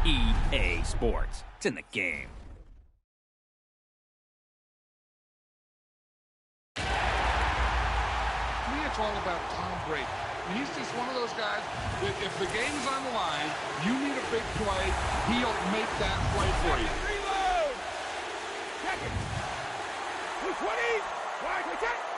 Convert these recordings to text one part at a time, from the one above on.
EA Sports. It's in the game. To me, it's all about Tom Brady. He's just one of those guys that if the game's on the line, you need a big play, he'll make that play for you. Reload! Check it! 220! Wide, check!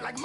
like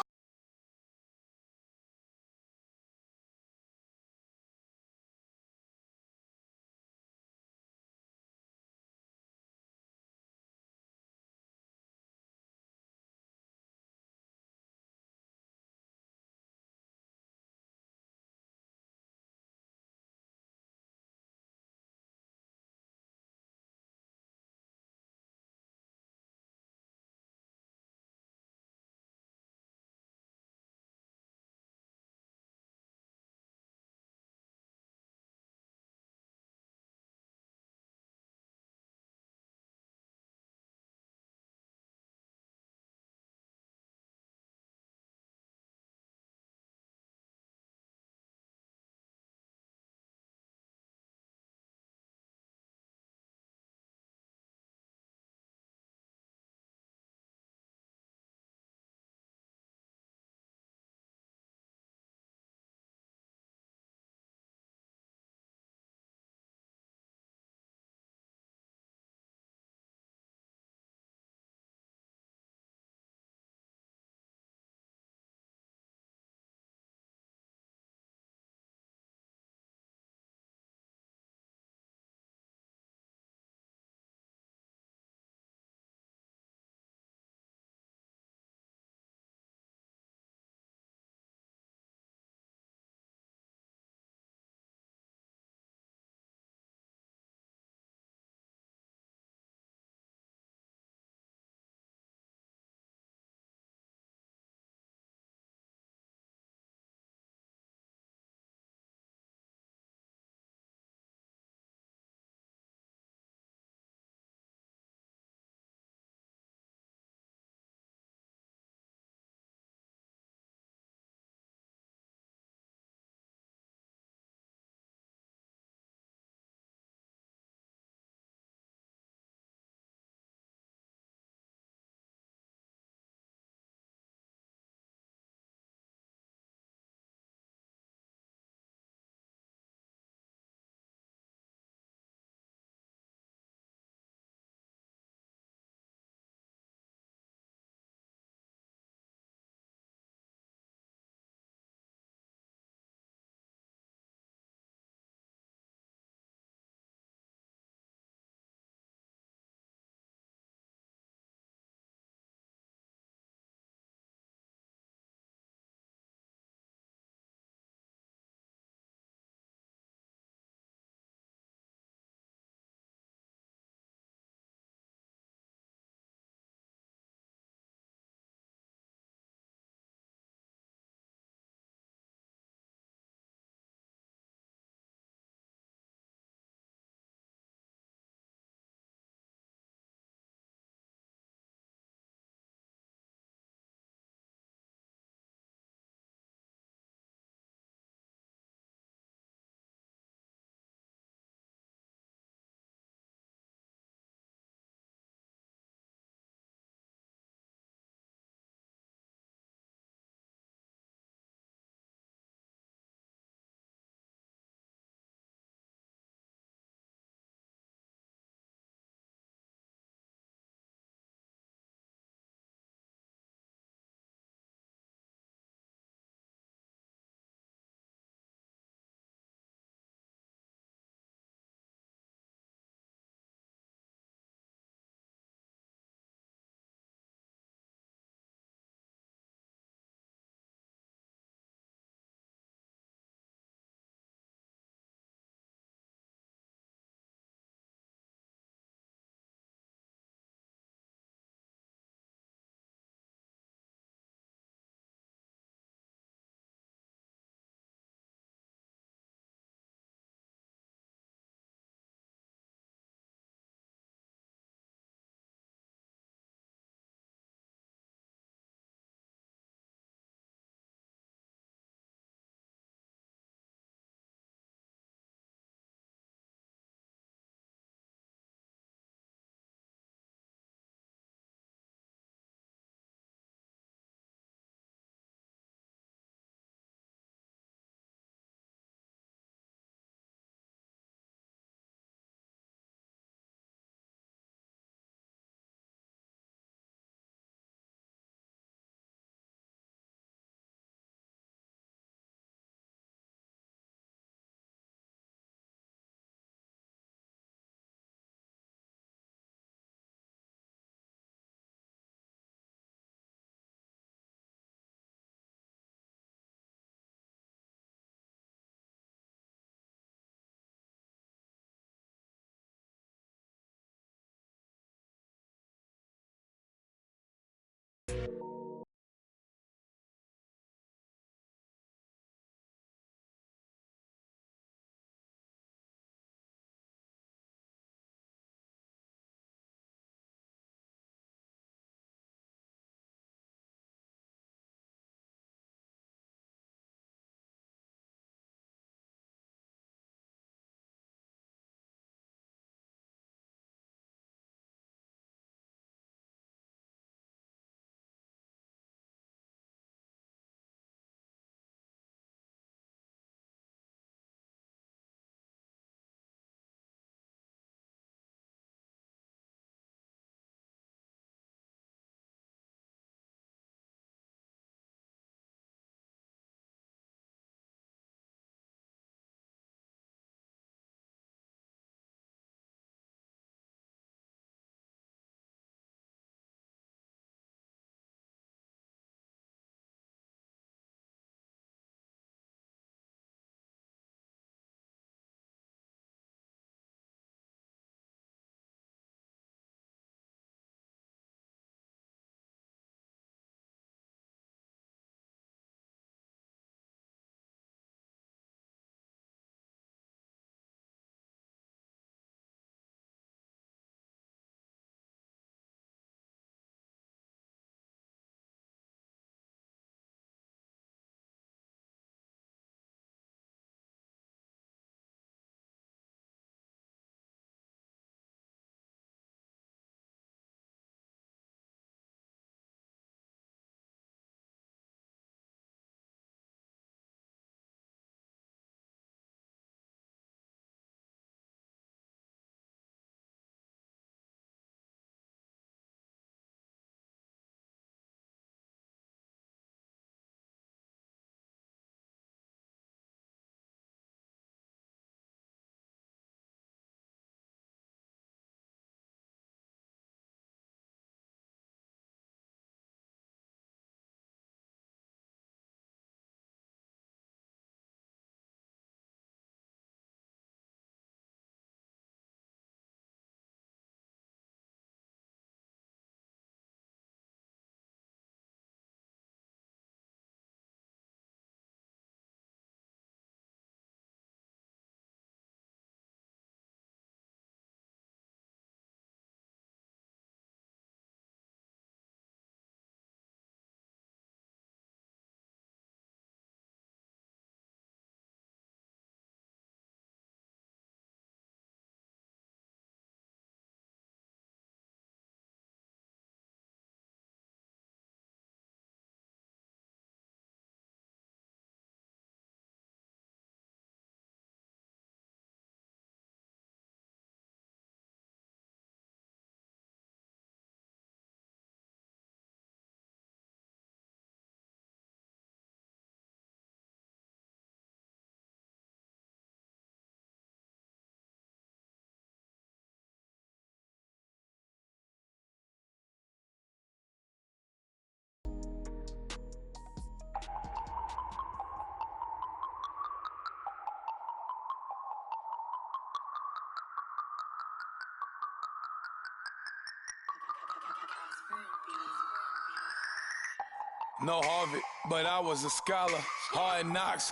no Harvard, but I was a scholar. Hard knocks,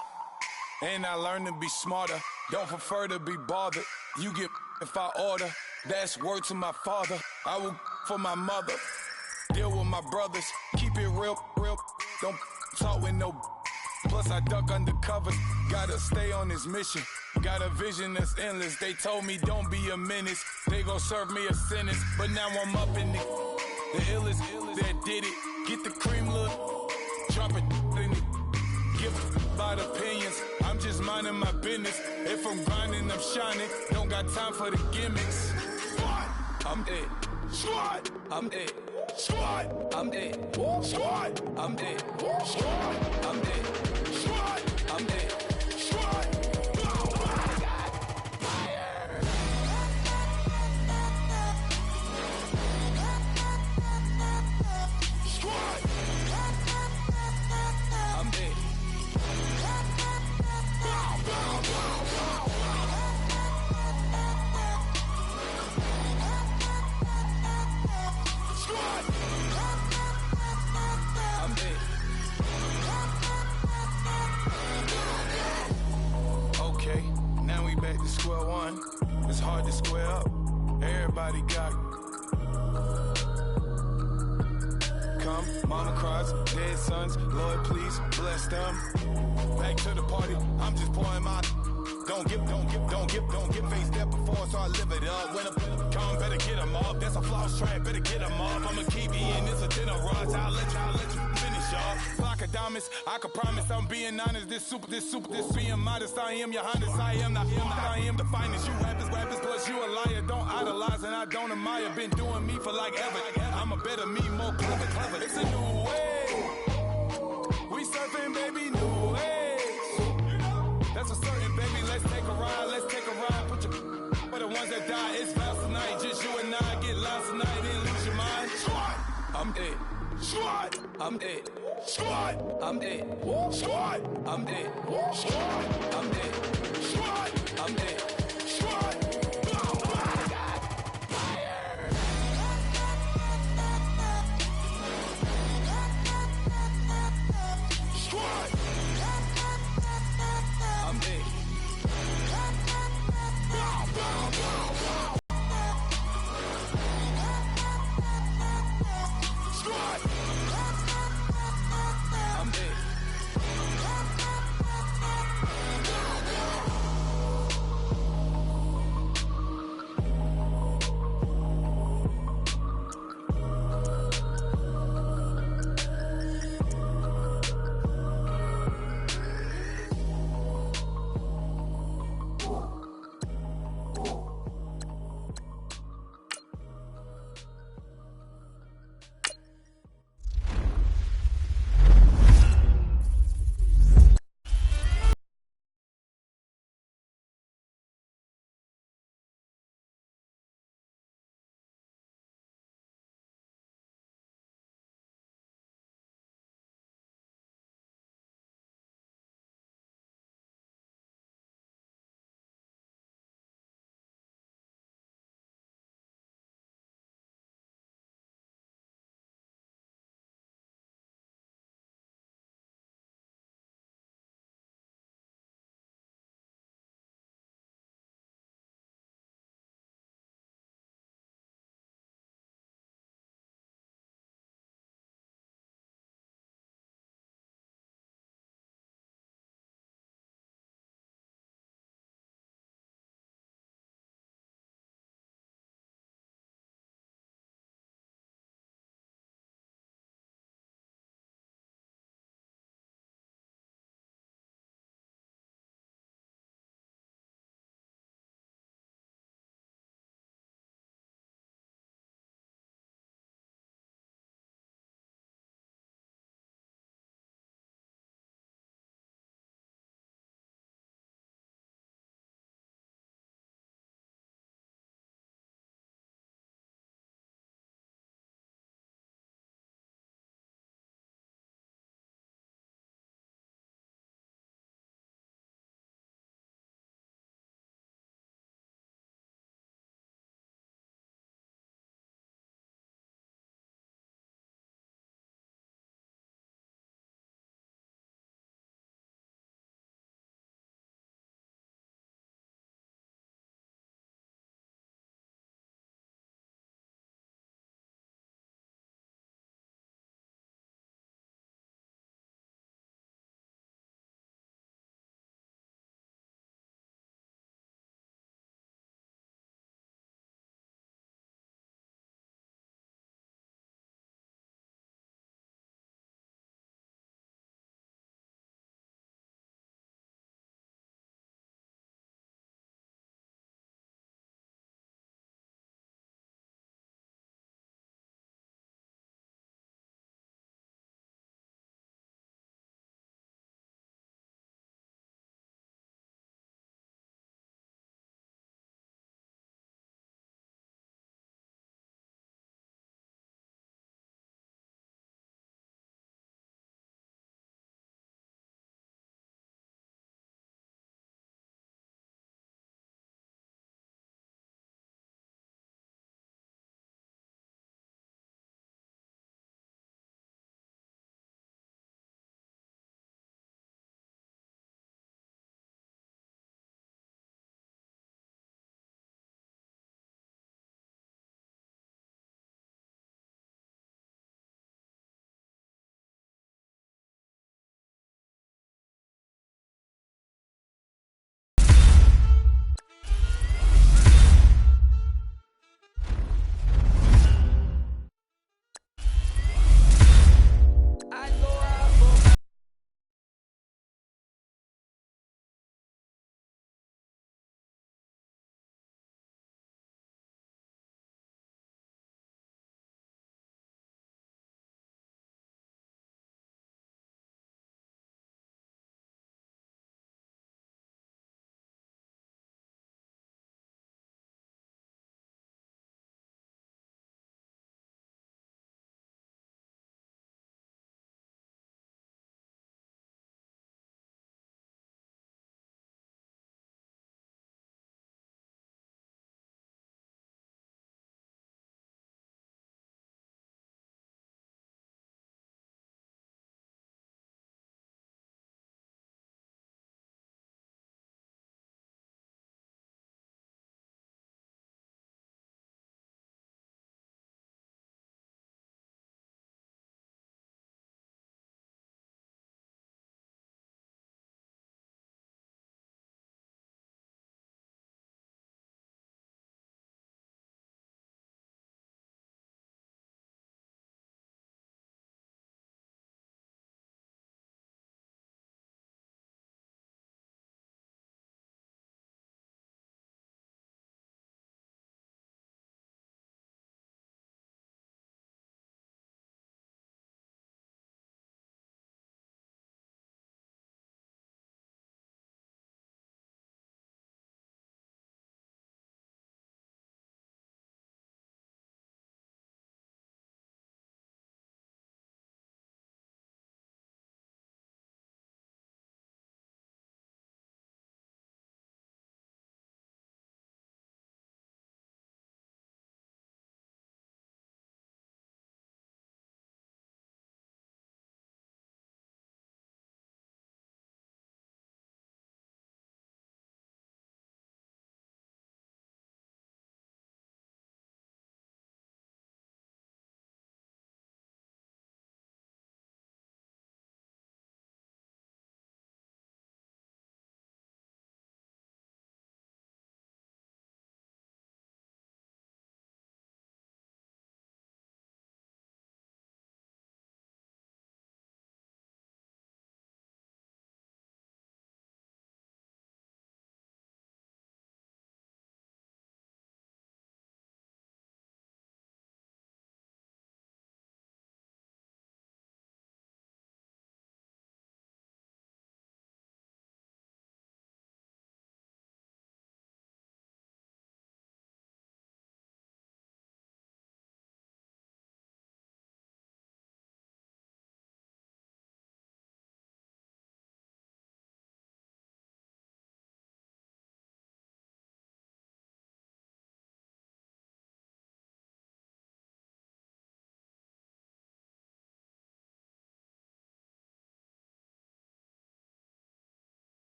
and I learned to be smarter. Don't prefer to be bothered. You get if I order. That's word to my father. I will for my mother. Deal with my brothers. Keep it real, real. Don't talk with no. Plus I duck undercover. Gotta stay on this mission. Got a vision that's endless. They told me don't be a menace. They gon' serve me a sentence. But now I'm up in the illest that did it. Get the cream look. Drop it in it. Give about opinions. I'm just minding my business. If I'm grinding, I'm shining. Don't got time for the gimmicks. Squad, I'm dead. Squad, I'm dead. Squad, I'm dead. Squad, I'm dead. Squad, I'm dead. Squad, I'm dead. Squad. Oh my God, fire! Squad, I'm dead. Squad, I'm dead. Okay, now we back to square one. It's hard to square up. Everybody got come, mama cries, dead sons. Lord, please bless them. Back to the party. I'm just pouring my. Don't get face that before, so I live it up. When I come, better get them up. That's a floss track, better get them up. I'ma keep eating this a dinner rush. I'll let you finish up. Flock of diamonds, I can promise I'm being honest. This being modest. I am your highness, I am not I am the finest. You rappers, plus you a liar. Don't idolize and I don't admire. Been doing me for like ever. I'm a better me, more clever. It's a new way. We surfing, baby, new way. That's a certain, baby. Let's take a ride. Put your for the ones that die. It's vows tonight. Just you and I get lost tonight. Didn't lose your mind. Squad, I'm dead. Squad, I'm dead. Squad, I'm dead. Squad, I'm dead. Squad, I'm dead. Squad, I'm dead. Squad. Oh my God, fire! Squad, I'm dead. Squad, I'm dead.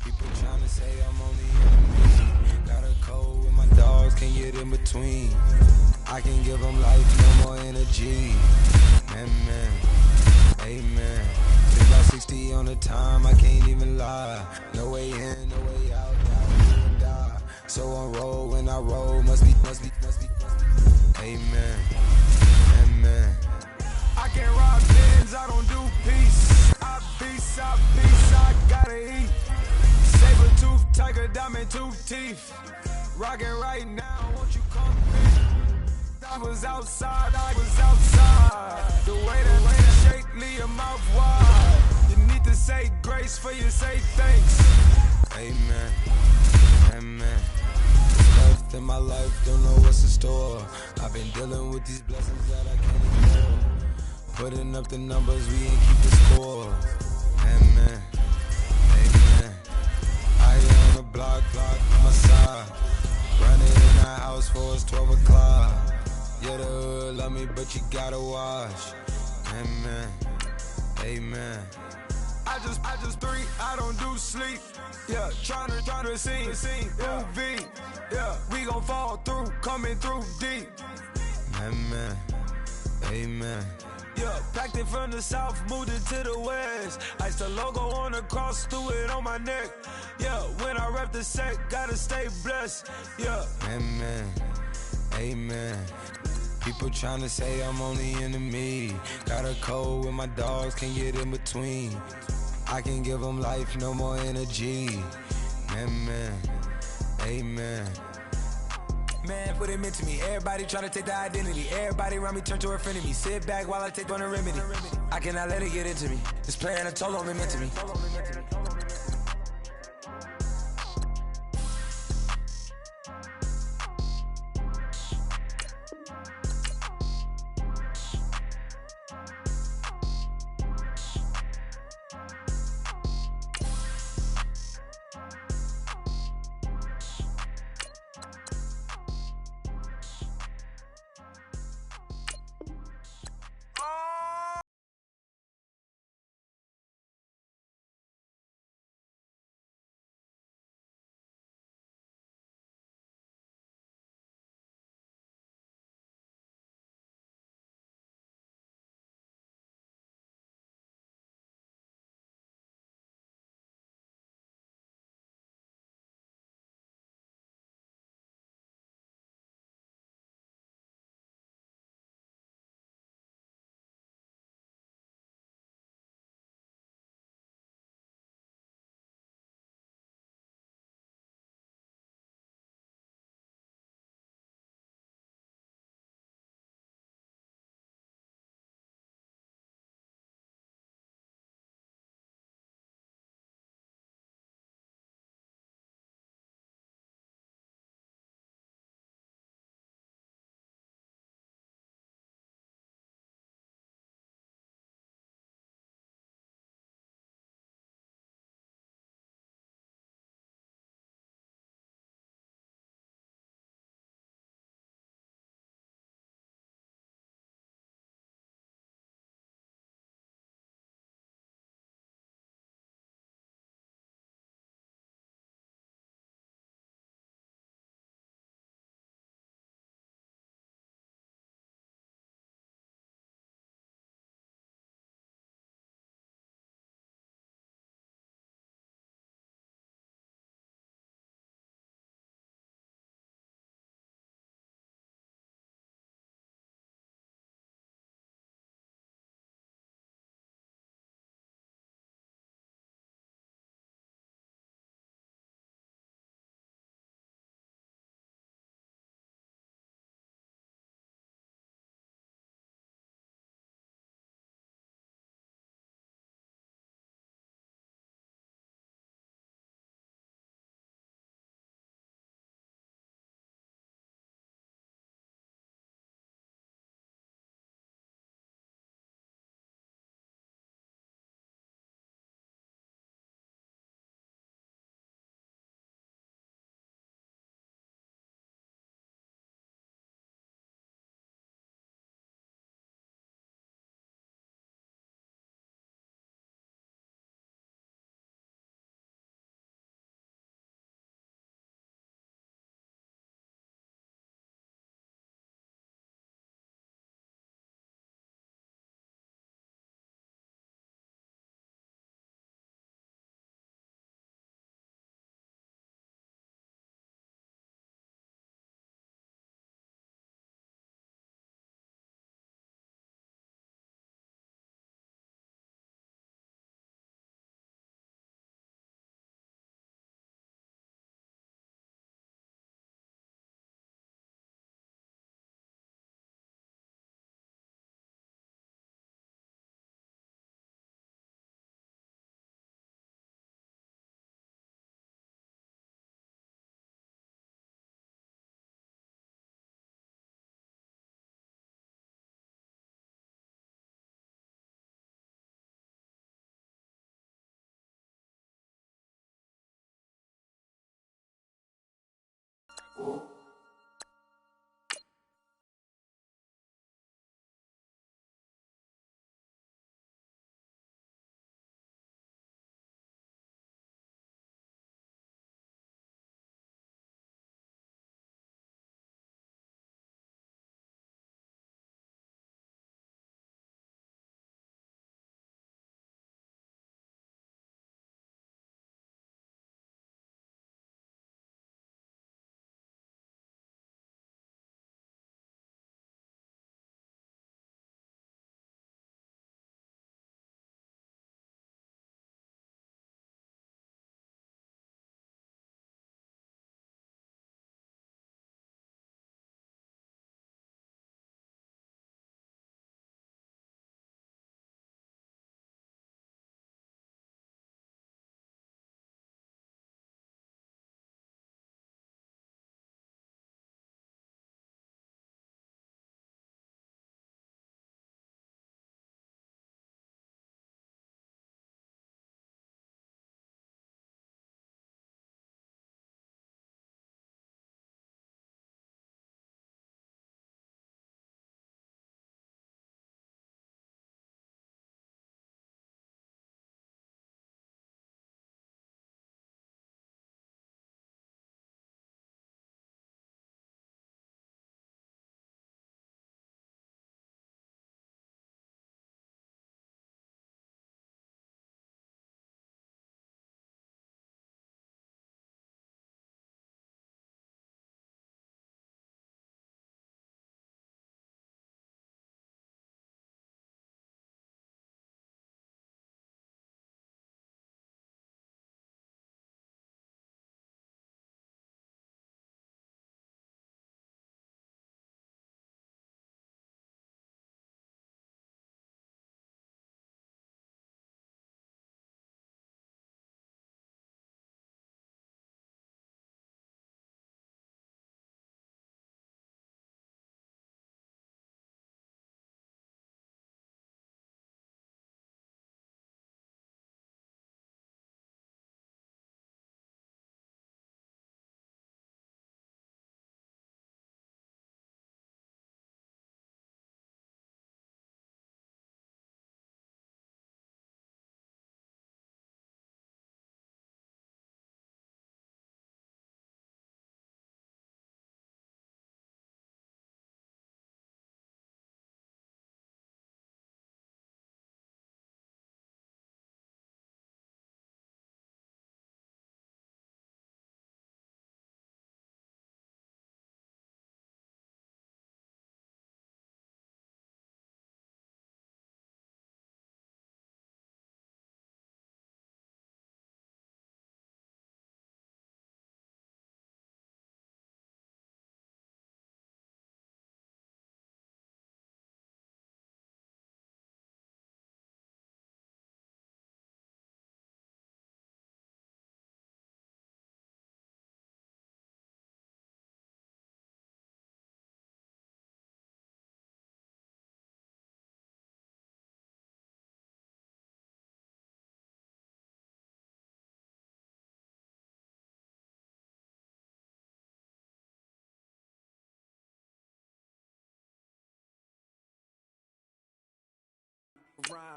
People tryna say I'm only enemy. Got a cold with my dogs, can't get in between. I can give them life, no more energy. Amen, amen. Been about 60 on the time, I can't even lie. No way in, no way out, now you and die. So on roll when I roll, must be. Amen, amen. I can't rob bins, I don't do peace. I beast, I gotta eat. Saber tooth, tiger, diamond tooth teeth. Rockin' right now, won't you come in? I was outside. The way that shake, leave your mouth wide. You need to say grace for you say thanks. Amen, amen. Left in my life, don't know what's in store. I've been dealing with these blessings that I can't ignore. Putting up the numbers, we ain't keep the score. Amen, amen. I on the block on my side. Running in the house for it's 12 o'clock. Yeah, the hood love me, but you gotta watch. Amen, amen. I just three, I don't do sleep. Yeah, tryna see UV. Yeah, we gon' fall through, coming through deep. Amen, amen. Yeah, packed it from the south, moved it to the west. Iced the logo on the cross, threw it on my neck. Yeah, when I rep the set, gotta stay blessed. Yeah, amen, amen. People tryna say I'm only enemy. Got a cold with my dogs, can't get in between. I can give them life, no more energy. Amen, amen. Man, put him into me. Everybody try to take the identity. Everybody around me turn to a friend of me. Sit back while I take on a remedy. I cannot let it get into me. This playing a toll on me, meant to me.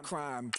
Crime.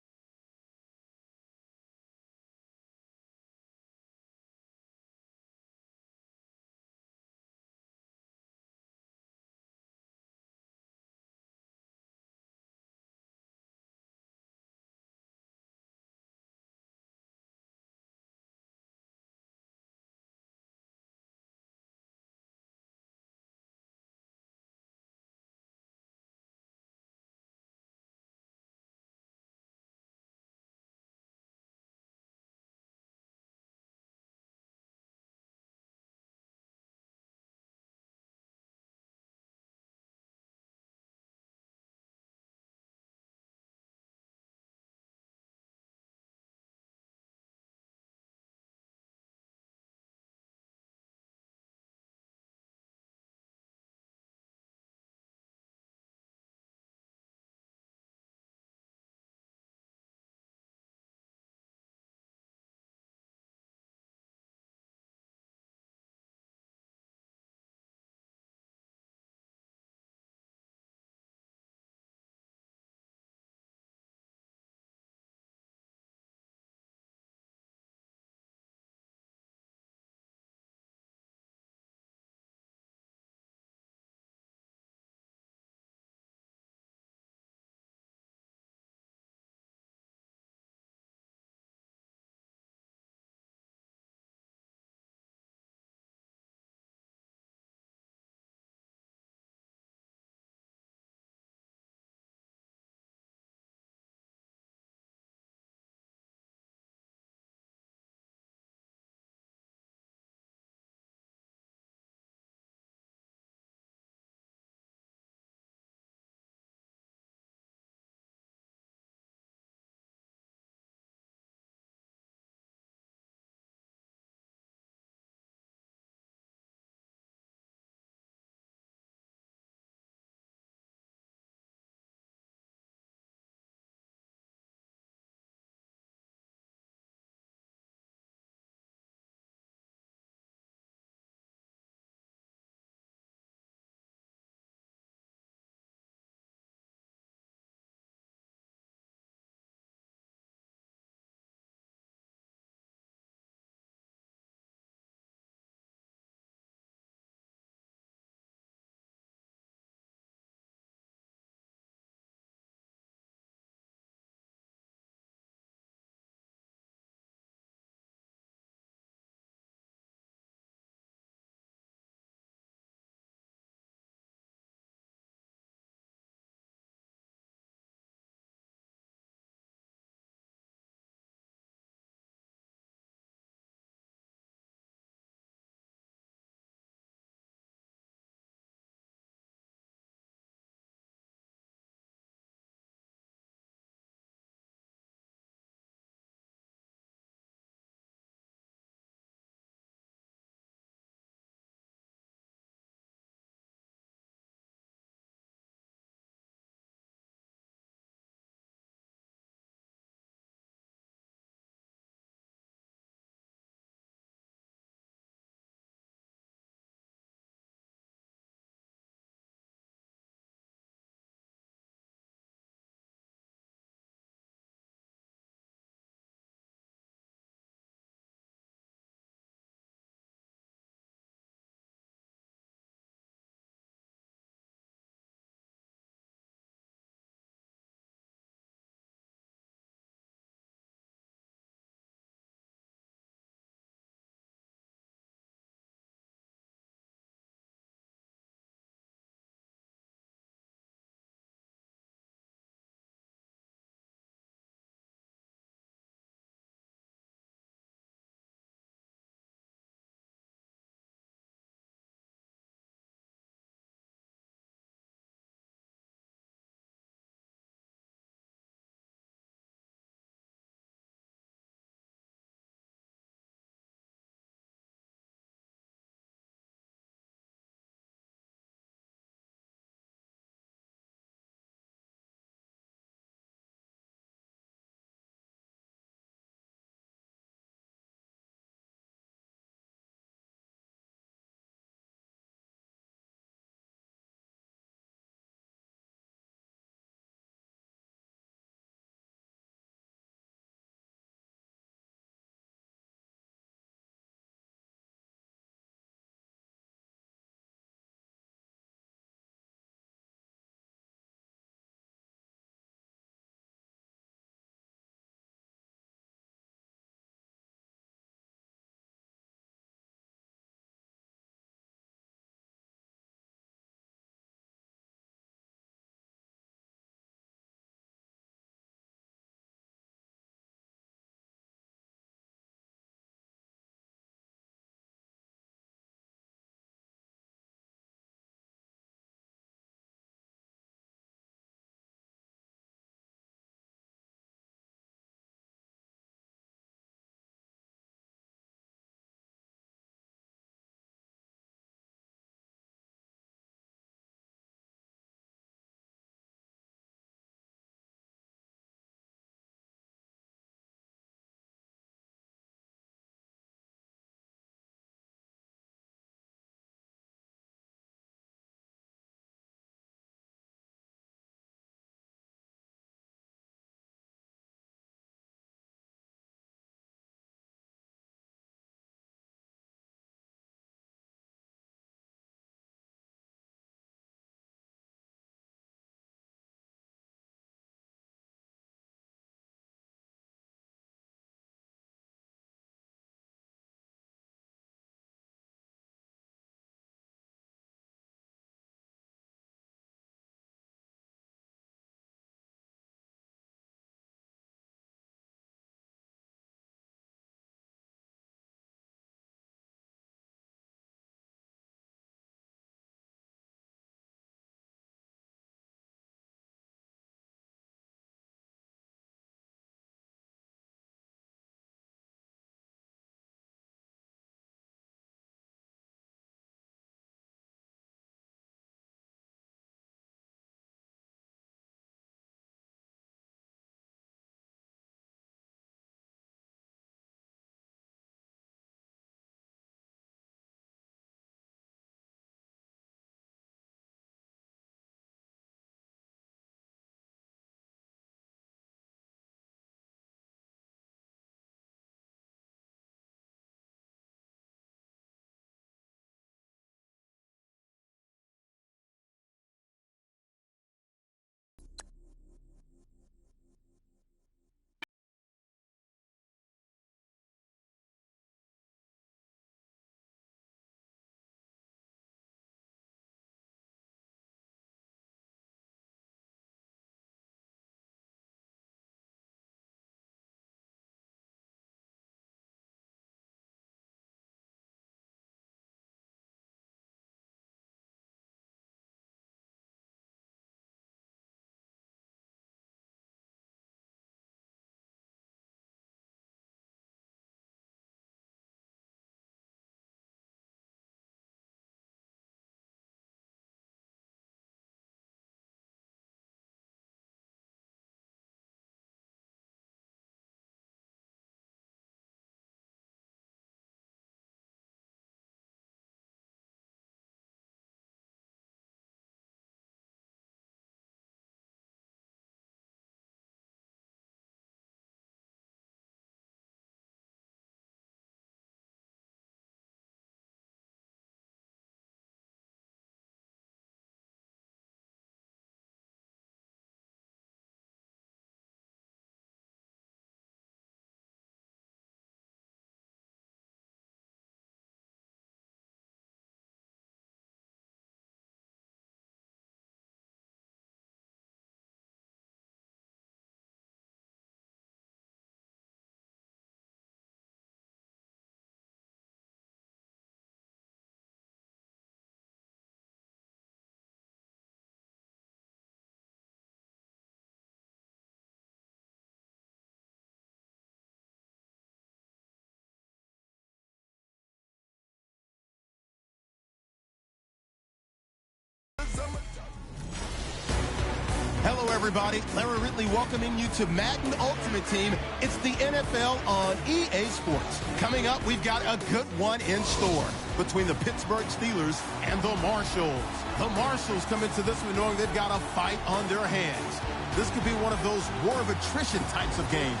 Hello, everybody. Larry Ridley welcoming you to Madden Ultimate Team. It's the NFL on EA Sports. Coming up, we've got a good one in store between the Pittsburgh Steelers and the Marshalls. The Marshalls come into this one knowing they've got a fight on their hands. This could be one of those war of attrition types of games.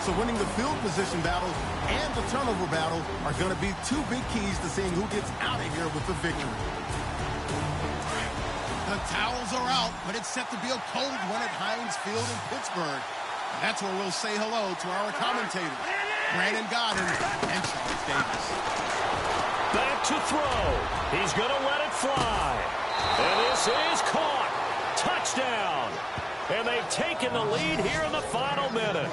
So winning the field position battle and the turnover battle are going to be two big keys to seeing who gets out of here with the victory. The towels are out, but it's set to be a cold one at Heinz Field in Pittsburgh. That's where we'll say hello to our commentators, Brandon Godden and Charles Davis. Back to throw. He's going to let it fly. And this is caught. Touchdown. And they've taken the lead here in the final minute.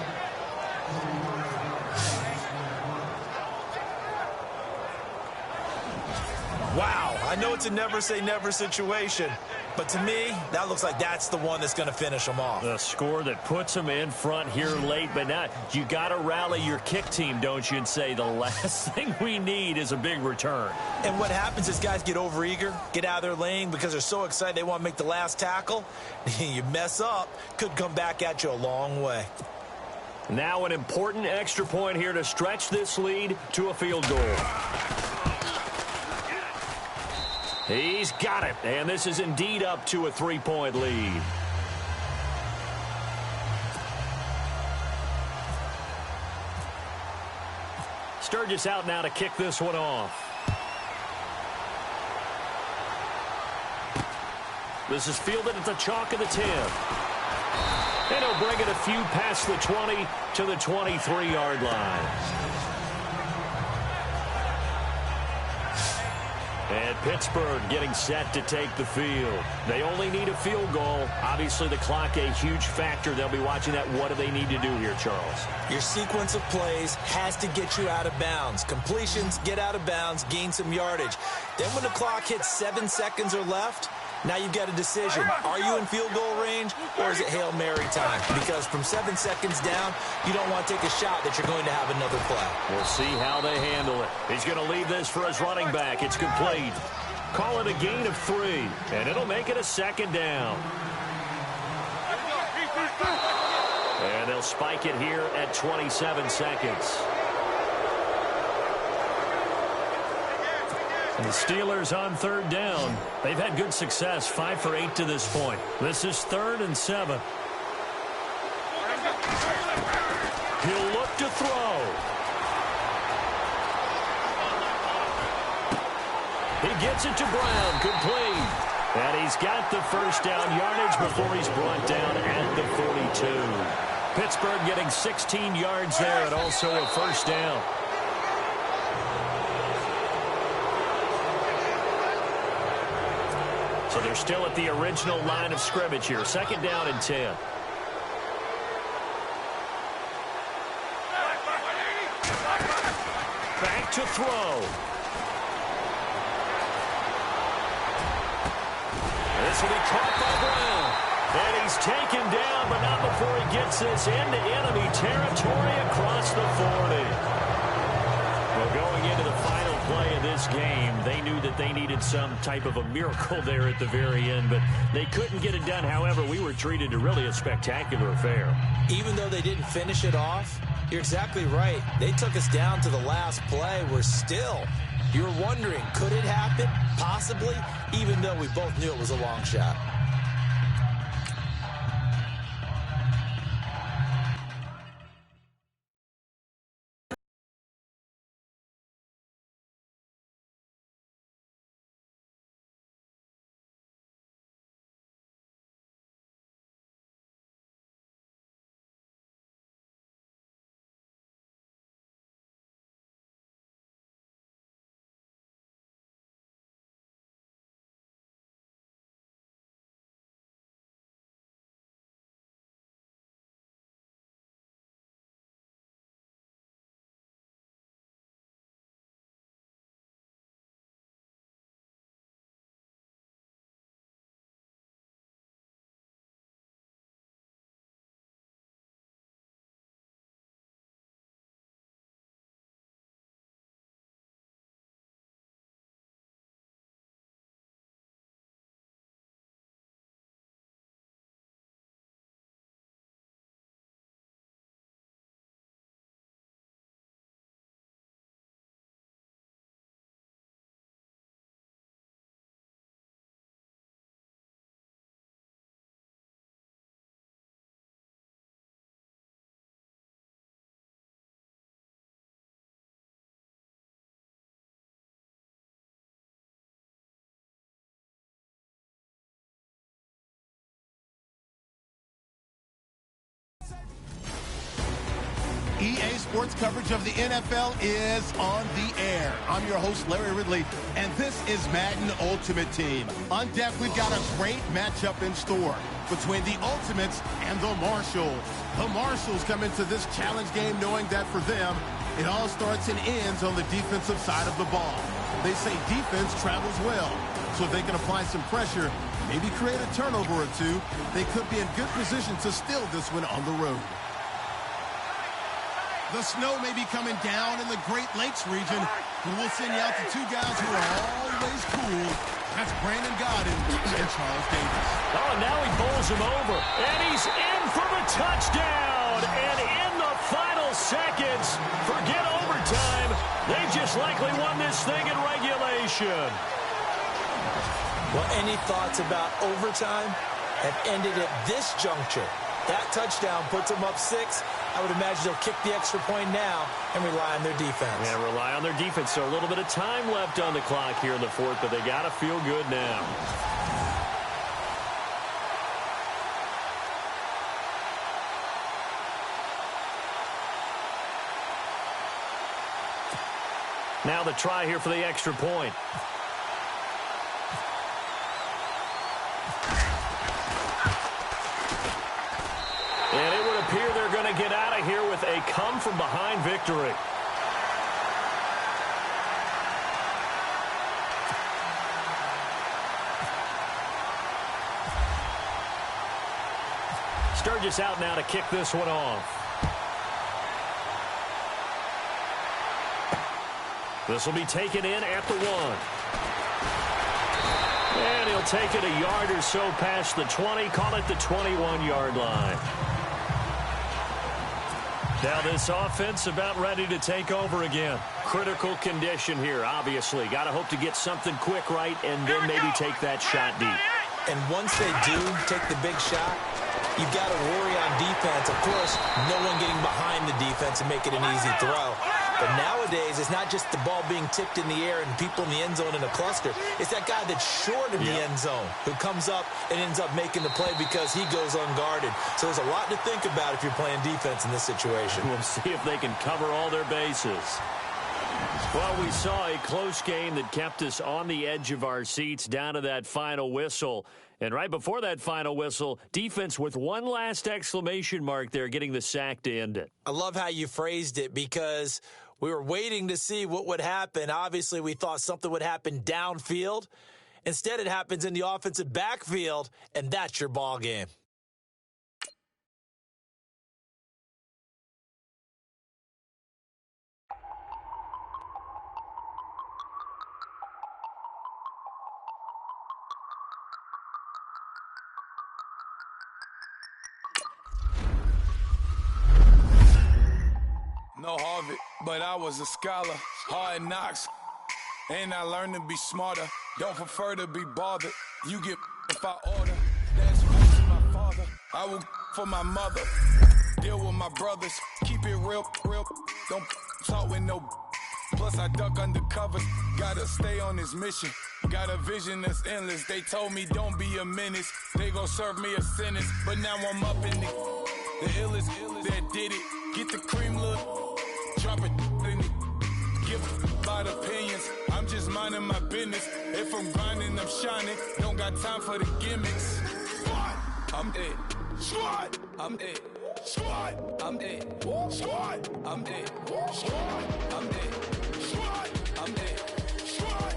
Wow, I know it's a never-say-never situation, but to me, that looks like that's the one that's going to finish them off. The score that puts them in front here late, but now you got to rally your kick team, don't you, and say the last thing we need is a big return. And what happens is guys get overeager, get out of their lane because they're so excited they want to make the last tackle. You mess up, could come back at you a long way. Now an important extra point here to stretch this lead to a field goal. He's got it, and this is indeed up to a 3-point lead. Sturgis out now to kick this one off. This is fielded at the chalk of the 10. And he'll bring it a few past the 20 to the 23-yard line. And Pittsburgh getting set to take the field. They only need a field goal. Obviously, the clock a huge factor. They'll be watching that. What do they need to do here, Charles? Your sequence of plays has to get you out of bounds. Completions, get out of bounds, gain some yardage. Then when the clock hits 7 seconds or left, now you've got a decision. Are you in field goal range, or is it Hail Mary time? Because from 7 seconds down, you don't want to take a shot that you're going to have another play. We'll see how they handle it. He's going to leave this for his running back. It's complete. Call it a gain of 3, and it'll make it a second down. And they'll spike it here at 27 seconds. And the Steelers on third down. They've had good success, 5 for 8 to this point. This is 3rd and 7. He'll look to throw. He gets it to Brown, complete. And he's got the first down yardage before he's brought down at the 42. Pittsburgh getting 16 yards there and also a first down. So they're still at the original line of scrimmage here. 2nd down and 10. Back to throw. This will be caught by Brown. And he's taken down, but not before he gets this into enemy territory across the 40. Well, going into the final play of this game, they knew that they needed some type of a miracle there at the very end, but they couldn't get it done. However, we were treated to really a spectacular affair. Even though they didn't finish it off, you're exactly right. They took us down to the last play. We're still, you're wondering, could it happen? Possibly, even though we both knew it was a long shot. Sports coverage of the NFL is on the air. I'm your host, Larry Ridley, and this is Madden Ultimate Team. On deck, we've got a great matchup in store between the Ultimates and the Marshalls. The Marshalls come into this challenge game knowing that for them, it all starts and ends on the defensive side of the ball. They say defense travels well, so if they can apply some pressure, maybe create a turnover or two, they could be in good position to steal this one on the road. The snow may be coming down in the Great Lakes region, but we'll send you out to two guys who are always cool. That's Brandon Godden and Charles Davis. Oh, and now he bowls him over, and he's in for the touchdown. And in the final seconds, forget overtime, they just likely won this thing in regulation. Well, any thoughts about overtime have ended at this juncture. That touchdown puts them up 6. I would imagine they'll kick the extra point now and rely on their defense. Yeah, rely on their defense. So a little bit of time left on the clock here in the fourth, but they got to feel good now. Now the try here for the extra point. And it would appear they're going to get out of here with a come-from-behind victory. Sturgis out now to kick this one off. This will be taken in at the 1. And he'll take it a yard or so past the 20, call it the 21-yard line. Now this offense about ready to take over again. Critical condition here, obviously. Got to hope to get something quick right and then maybe take that shot deep. And once they do take the big shot, you've got to worry on defense. Of course, no one getting behind the defense and make it an easy throw. But nowadays, it's not just the ball being tipped in the air and people in the end zone in a cluster. It's that guy that's short of the end zone who comes up and ends up making the play because he goes unguarded. So there's a lot to think about if you're playing defense in this situation. We'll see if they can cover all their bases. Well, we saw a close game that kept us on the edge of our seats down to that final whistle. And right before that final whistle, defense with one last exclamation mark there, getting the sack to end it. I love how you phrased it because we were waiting to see what would happen. Obviously, we thought something would happen downfield. Instead, it happens in the offensive backfield, and that's your ball game. No Harvard, but I was a scholar. Hard knocks, and I learned to be smarter. Don't prefer to be bothered. You get if I order. That's right to my father. I will for my mother. Deal with my brothers. Keep it real, real. Don't talk with no. Plus I duck under covers. Gotta stay on this mission. Got a vision that's endless. They told me don't be a menace. They gon' serve me a sentence. But now I'm up in the illest that did it. Get the cream look. Drop it in it. Give about opinions. I'm just minding my business. If I'm grinding, I'm shining. Don't got time for the gimmicks. Squad, I'm it. Squad, I'm it. Squad, I'm it. Squad, I'm it. Squad, I'm it. Squad, I'm it. Squad.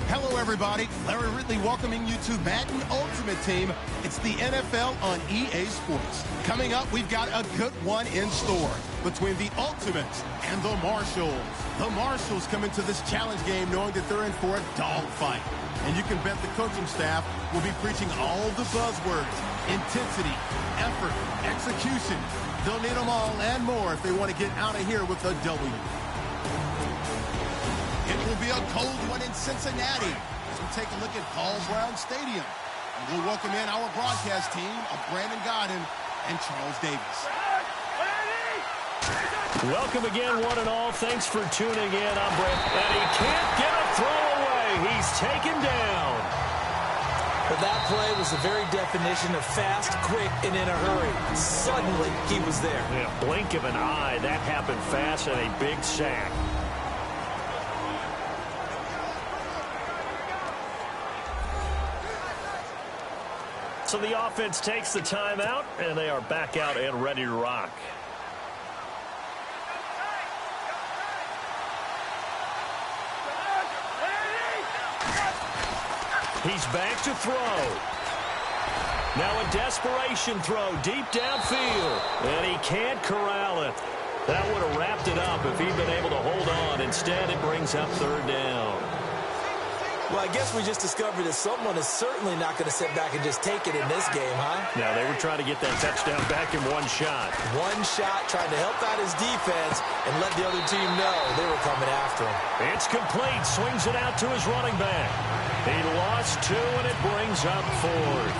Hello, everybody. Larry Ridley welcoming you to Madden Ultimate Team. It's the NFL on EA Sports. Coming up, we've got a good one in store between the Ultimates and the Marshalls. The Marshalls come into this challenge game knowing that they're in for a dogfight. And you can bet the coaching staff will be preaching all the buzzwords: intensity, effort, execution. They'll need them all and more if they want to get out of here with a W. It will be a cold one in Cincinnati as we take a look at Paul Brown Stadium. And we'll welcome in our broadcast team of Brandon Godden and Charles Davis. Welcome again, one and all. Thanks for tuning in. I'm Brent, and he can't get a throw away. He's taken down. But that play was the very definition of fast, quick, and in a hurry. Suddenly, he was there. In a blink of an eye, that happened fast and a big sack. So the offense takes the timeout, and they are back out and ready to rock. He's back to throw. Now a desperation throw deep downfield. And he can't corral it. That would have wrapped it up if he'd been able to hold on. Instead, it brings up third down. Well, I guess we just discovered that someone is certainly not going to sit back and just take it in this game, huh? Now, they were trying to get that touchdown back in one shot. One shot, trying to help out his defense and let the other team know they were coming after him. It's complete. Swings it out to his running back. He lost 2, and it brings up 4th.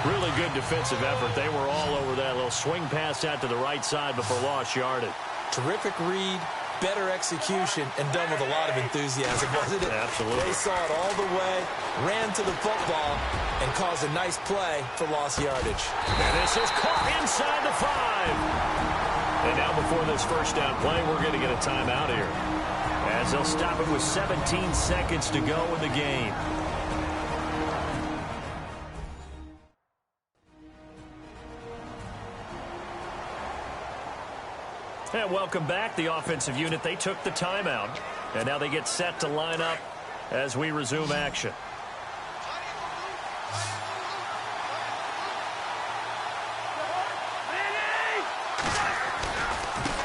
Really good defensive effort. They were all over that little swing pass out to the right side before lost yardage. Terrific read, better execution, and done with a lot of enthusiasm, wasn't it? Absolutely. They saw it all the way, ran to the football, and caused a nice play for lost yardage. And this is caught inside the 5. And now before this first down play, we're going to get a timeout here, as they'll stop it with 17 seconds to go in the game. And welcome back. The offensive unit, they took the timeout. And now they get set to line up as we resume action.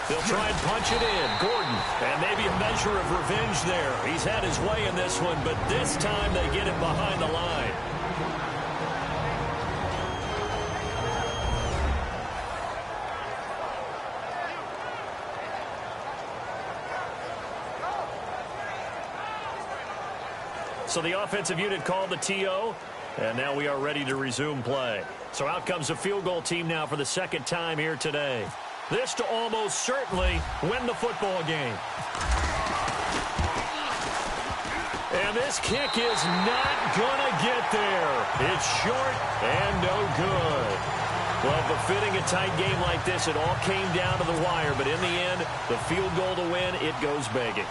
They'll try and punch it in. Gordon, and maybe a measure of revenge there. He's had his way in this one, but this time they get him behind the line. So the offensive unit called the TO, and now we are ready to resume play. So out comes the field goal team now for the second time here today. This to almost certainly win the football game. And this kick is not going to get there. It's short and no good. Well, befitting a tight game like this, it all came down to the wire. But in the end, the field goal to win, it goes begging.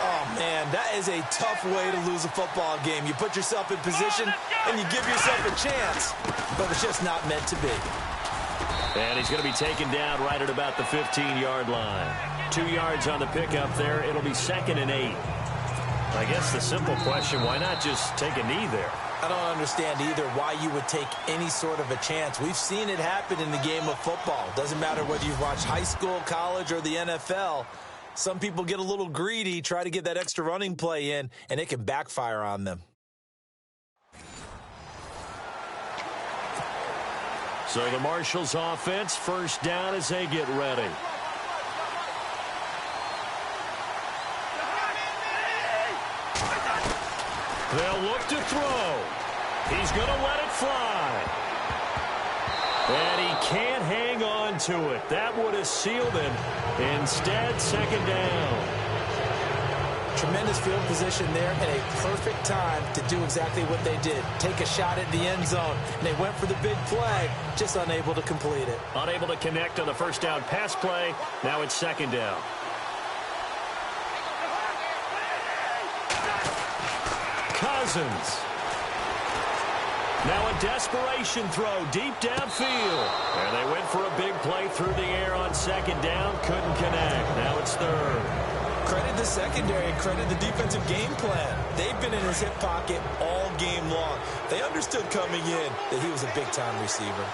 Oh, man, that is a tough way to lose a football game. You put yourself in position, and you give yourself a chance. But it's just not meant to be. And he's going to be taken down right at about the 15-yard line. 2 yards on the pickup there. It'll be 2nd and 8. I guess the simple question, why not just take a knee there? I don't understand either why you would take any sort of a chance. We've seen it happen in the game of football. Doesn't matter whether you've watched high school, college, or the NFL. Some people get a little greedy, try to get that extra running play in, and it can backfire on them. So the Marshals offense, first down as they get ready. They'll look to throw. He's going to let it fly. And he can't hang on to it. That would have sealed it. Instead, 2nd down. Tremendous field position there and a perfect time to do exactly what they did. Take a shot at the end zone. And they went for the big play, just unable to complete it. Unable to connect on the first down pass play. Now it's 2nd down. Cousins. Now a desperation throw deep downfield. And they went for a big play through the air on 2nd down. Couldn't connect. Now it's 3rd. Credit the secondary and credit the defensive game plan. They've been in his hip pocket all game long. They understood coming in that he was a big-time receiver.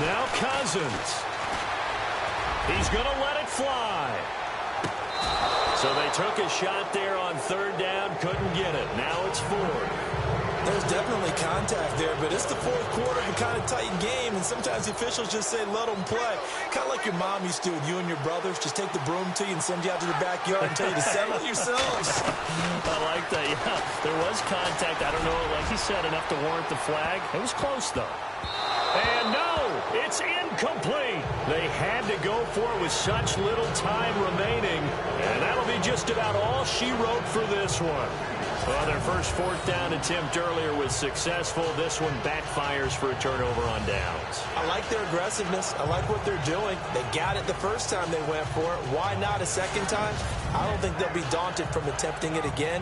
Now Cousins. He's going to let it fly. So they took a shot there on 3rd down, couldn't get it. Now it's 4th. There's definitely contact there, but it's the fourth quarter of a kind of tight game, and sometimes the officials just say, let them play. Kind of like your mom used to with you and your brothers. Just take the broom to you and send you out to the backyard and tell you to settle yourselves. I like that, yeah. There was contact. I don't know, like you said, enough to warrant the flag. It was close, though. And no, it's incomplete. They had to go for it with such little time remaining, and that'll be just about all she wrote for this one. Well, their first fourth down attempt earlier was successful. This one backfires for a turnover on downs. I like their aggressiveness. I like what they're doing. They got it the first time they went for it. Why not a second time? I don't think they'll be daunted from attempting it again.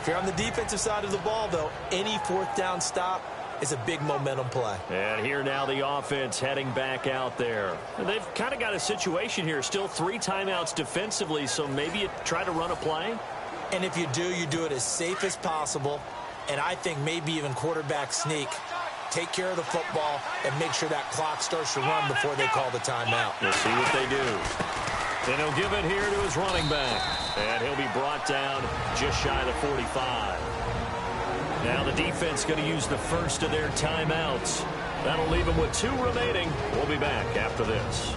If you're on the defensive side of the ball, though, any fourth down stop is a big momentum play. And here now the offense heading back out there. They've kind of got a situation here. Still 3 timeouts defensively, so maybe you try to run a play. And if you do it as safe as possible, and I think maybe even quarterback sneak. Take care of the football and make sure that clock starts to run before they call the timeout. We'll see what they do. And he'll give it here to his running back. And he'll be brought down just shy of the 45. Now the defense going to use the first of their timeouts. That'll leave them with 2 remaining. We'll be back after this.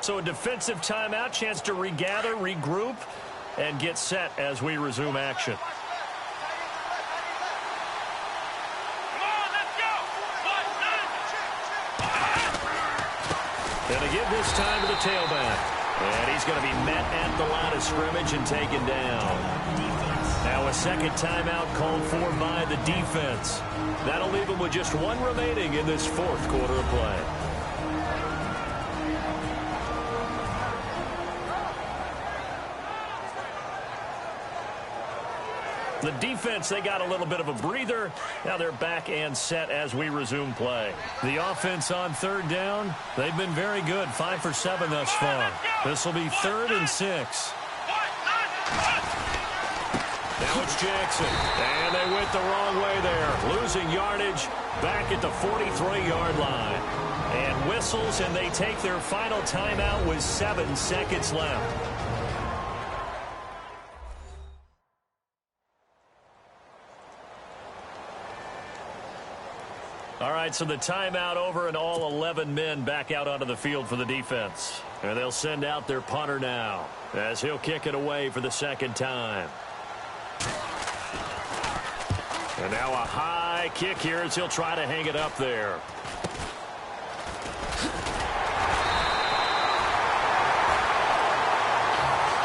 So a defensive timeout, chance to regather, regroup, and get set as we resume action. And to give this time to the tailback. And he's going to be met at the line of scrimmage and taken down. Now a second timeout called for by the defense. That'll leave him with just 1 remaining in this fourth quarter of play. The defense, they got a little bit of a breather. Now they're back and set as we resume play. The offense on third down, they've been very good. 5 for 7 thus far. This will be 3rd and 6. Now it's Jackson. And they went the wrong way there. Losing yardage back at the 43-yard line. And whistles, and they take their final timeout with 7 seconds left. All right, so the timeout over and all 11 men back out onto the field for the defense. And they'll send out their punter now as he'll kick it away for the second time. And now a high kick here as he'll try to hang it up there.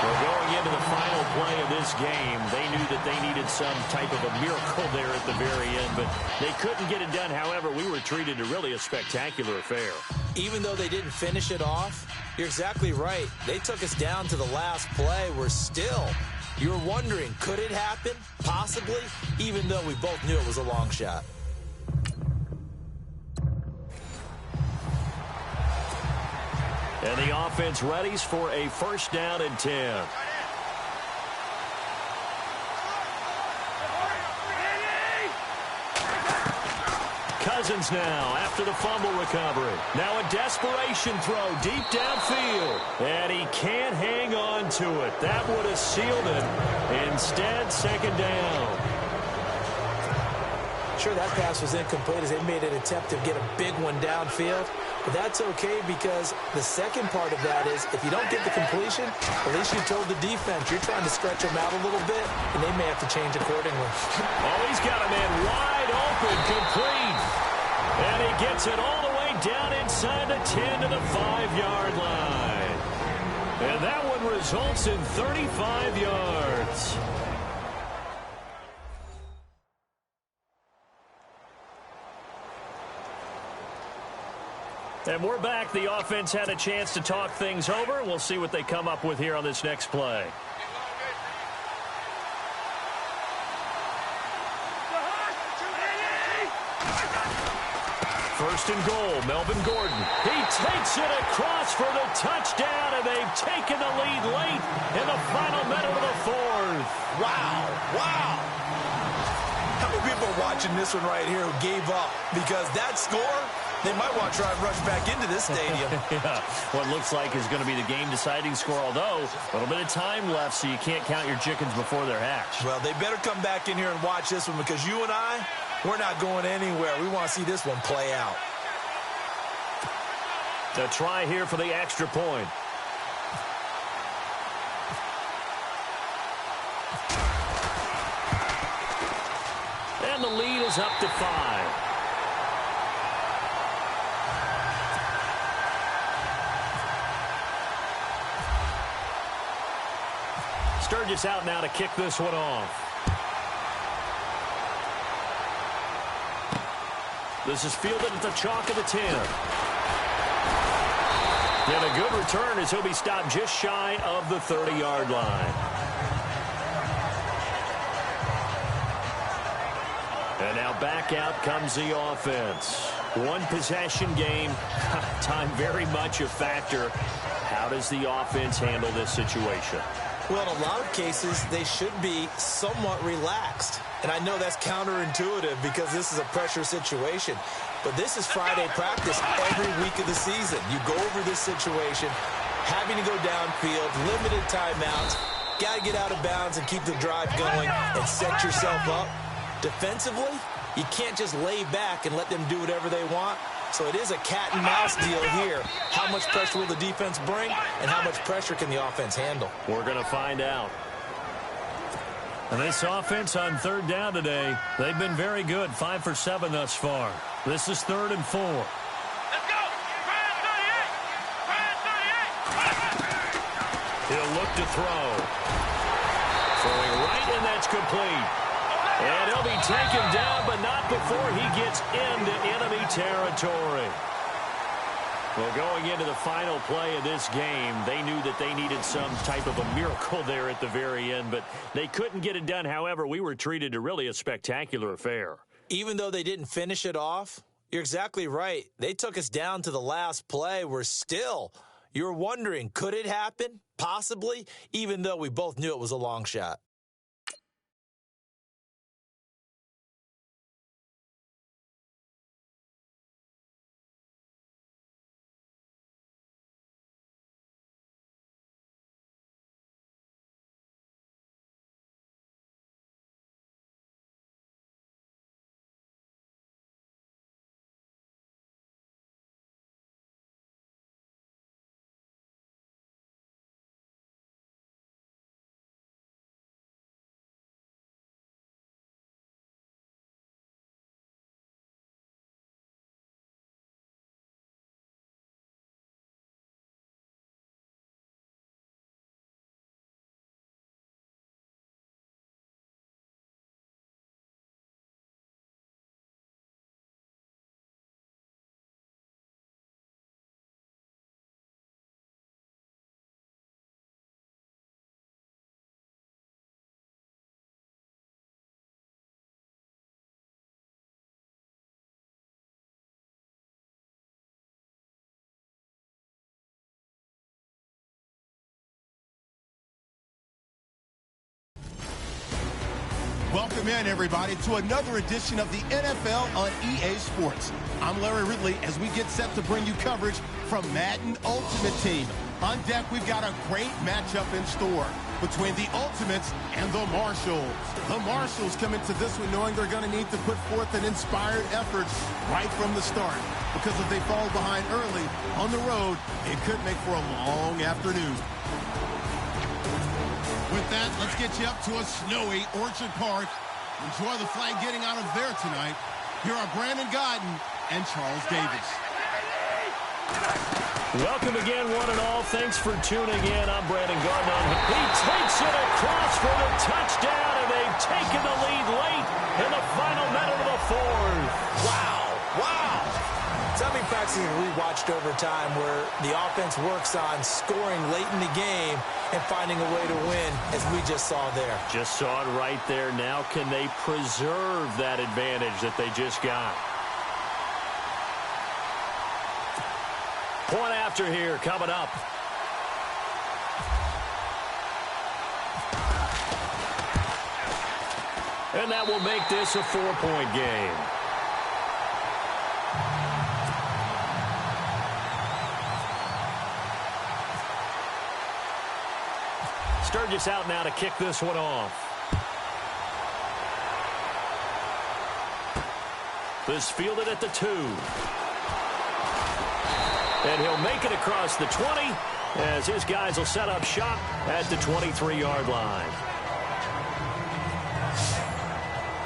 Well, going into the final play of this game, they knew that they needed some type of a miracle there at the very end, but they couldn't get it done. However, we were treated to really a spectacular affair. Even though they didn't finish it off, you're exactly right. They took us down to the last play. We're still, you're wondering, could it happen? Possibly, even though we both knew it was a long shot. And the offense readies for a first down and 10. Cousins now after the fumble recovery. Now a desperation throw deep downfield. And he can't hang on to it. That would have sealed it. Instead, second down. Sure, that pass was incomplete as they made an attempt to get a big one downfield. But that's okay because the second part of that is if you don't get the completion, at least you told the defense you're trying to stretch them out a little bit, and they may have to change accordingly. Oh, he's got a man wide open, complete. And he gets it all the way down inside the 10 to the 5-yard line. And that one results in 35 yards. And we're back. The offense had a chance to talk things over. We'll see what they come up with here on this next play. First and goal, Melvin Gordon. He takes it across for the touchdown, and they've taken the lead late in the final minute of the fourth. Wow, wow. How many people are watching this one right here who gave up? Because that score, They might want to try and rush back into this stadium. Yeah, what looks like is going to be the game-deciding score, although a little bit of time left, so you can't count your chickens before they're hatched. Well, they better come back in here and watch this one, because you and I, we're not going anywhere. We want to see this one play out. The try here for the extra point. And the lead is up to 5. Sturgis out now to kick this one off. This is fielded at the chalk of the 10. And a good return as he'll be stopped just shy of the 30-yard line. And now back out comes the offense. One possession game. Time very much a factor. How does the offense handle this situation? Well, in a lot of cases, they should be somewhat relaxed. And I know that's counterintuitive because this is a pressure situation. But this is Friday practice every week of the season. You go over this situation, having to go downfield, limited timeouts, got to get out of bounds and keep the drive going and set yourself up. Defensively, you can't just lay back and let them do whatever they want. So it is a cat-and-mouse deal here. How much pressure will the defense bring, and how much pressure can the offense handle? We're going to find out. And this offense on third down today, they've been very good. 5 for 7 thus far. This is 3rd and 4. Let's go! Brad 38! He'll look to throw. Throwing right, and that's complete. And he'll be taken down, but not before he gets into enemy territory. Well, going into the final play of this game, they knew that they needed some type of a miracle there at the very end, but they couldn't get it done. However, we were treated to really a spectacular affair. Even though they didn't finish it off, you're exactly right. They took us down to the last play. We're still, you're wondering, could it happen? Possibly, even though we both knew it was a long shot. Welcome in, everybody, to another edition of the NFL on EA Sports. I'm Larry Ridley as we get set to bring you coverage from Madden Ultimate Team. On deck, we've got a great matchup in store between the Ultimates and the Marshalls. The Marshalls come into this one knowing they're going to need to put forth an inspired effort right from the start, because if they fall behind early on the road, it could make for a long afternoon. With that, let's get you up to a snowy Orchard Park. Enjoy the flag getting out of there tonight. Here are Brandon Godden and Charles Davis. Welcome again, one and all. Thanks for tuning in. I'm Brandon Godden. He takes it across for the touchdown, and they've taken the lead late in the final minute of the fourth. Wow. Wow. So many practices we watched over time where the offense works on scoring late in the game and finding a way to win, as we just saw there. Just saw it right there. Now can they preserve that advantage that they just got? Point after here coming up. And that will make this a 4-point game. Charges out now to kick this one off. This fielded at the 2. And he'll make it across the 20 as his guys will set up shop at the 23-yard line.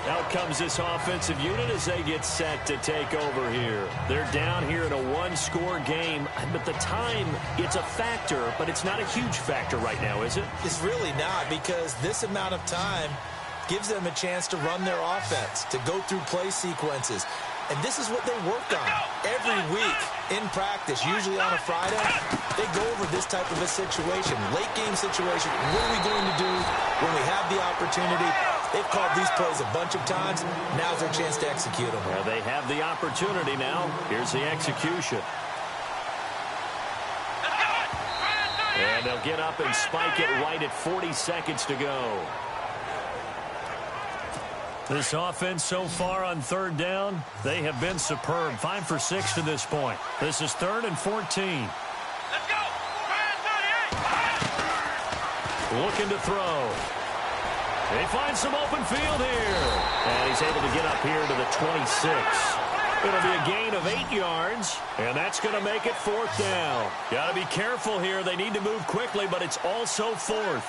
Out comes this offensive unit as they get set to take over here. They're down here in a one-score game, but the time, it's a factor, but it's not a huge factor right now, is it? It's really not, because this amount of time gives them a chance to run their offense, to go through play sequences. And this is what they work on every week in practice, usually on a Friday. They go over this type of a situation, late game situation. What are we going to do when we have the opportunity? They've called these plays a bunch of times. Now's their chance to execute them. Well, they have the opportunity now. Here's the execution. And they'll get up and spike it right at 40 seconds to go. This offense so far on third down, they have been superb. 5 for 6 to this point. This is 3rd and 14. Let's go. Looking to throw. They find some open field here. And he's able to get up here to the 26. It'll be a gain of 8 yards, and that's going to make it 4th down. Got to be careful here. They need to move quickly, but it's also 4th.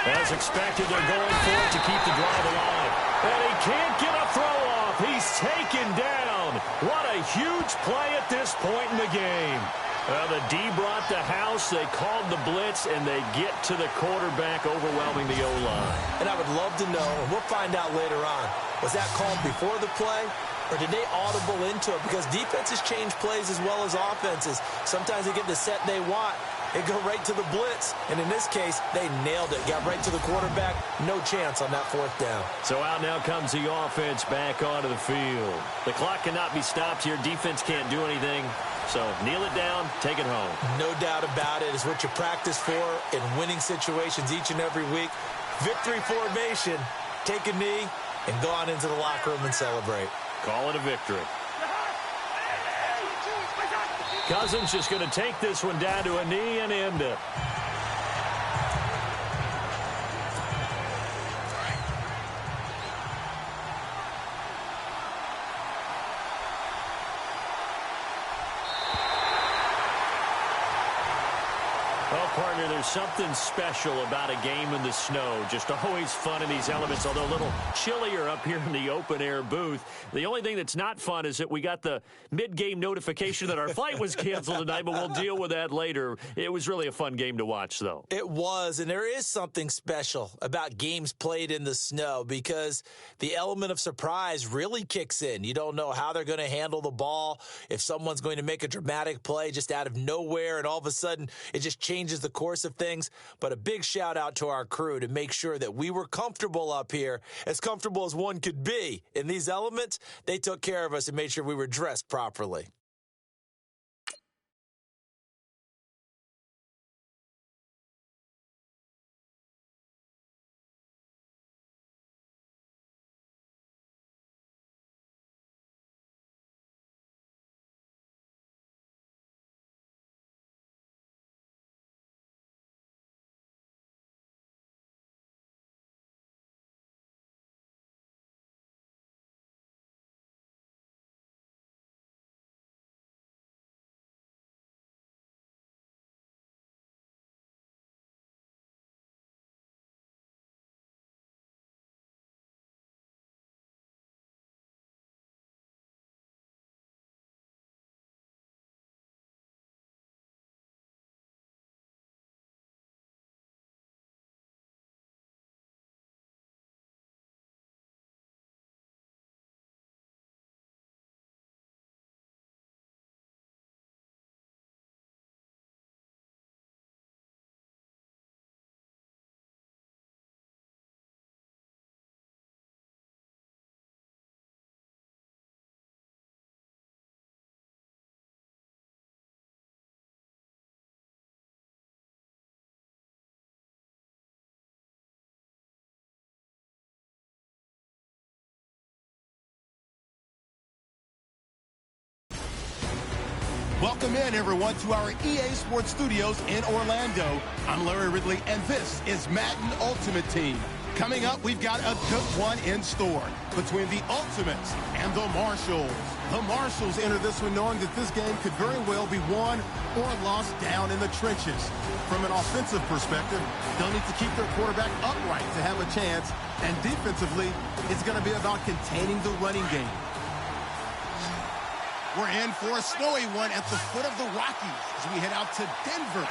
As expected, they're going for it to keep the drive alive. And he can't get a throw off. He's taken down. What a huge play at this point in the game. Well, the D brought the house. They called the blitz, and they get to the quarterback, overwhelming the O-line. And I would love to know, and we'll find out later on, was that called before the play, or did they audible into it? Because defenses change plays as well as offenses. Sometimes they get the set they want. They go right to the blitz, and in this case, they nailed it. Got right to the quarterback. No chance on that 4th down. So out now comes the offense back onto the field. The clock cannot be stopped here. Defense can't do anything. So kneel it down, take it home. No doubt about it. It's what you practice for in winning situations each and every week. Victory formation. Take a knee and go on into the locker room and celebrate. Call it a victory. Cousins just going to take this one down to a knee and end it. Well, partner, there's something special about a game in the snow. Just always fun in these elements, although a little chillier up here in the open-air booth. The only thing that's not fun is that we got the mid-game notification that our flight was canceled tonight, but we'll deal with that later. It was really a fun game to watch, though. It was, and there is something special about games played in the snow because the element of surprise really kicks in. You don't know how they're going to handle the ball, if someone's going to make a dramatic play just out of nowhere, and all of a sudden it just changes the course of things. But a big shout out to our crew to make sure that we were comfortable up here, as comfortable as one could be. In these elements, they took care of us and made sure we were dressed properly. Welcome in, everyone, to our EA Sports Studios in Orlando. I'm Larry Ridley, and this is Madden Ultimate Team. Coming up, we've got a good one in store between the Ultimates and the Marshalls. The Marshalls enter this one knowing that this game could very well be won or lost down in the trenches. From an offensive perspective, they'll need to keep their quarterback upright to have a chance, and defensively, it's going to be about containing the running game. We're in for a snowy one at the foot of the Rockies as we head out to Denver.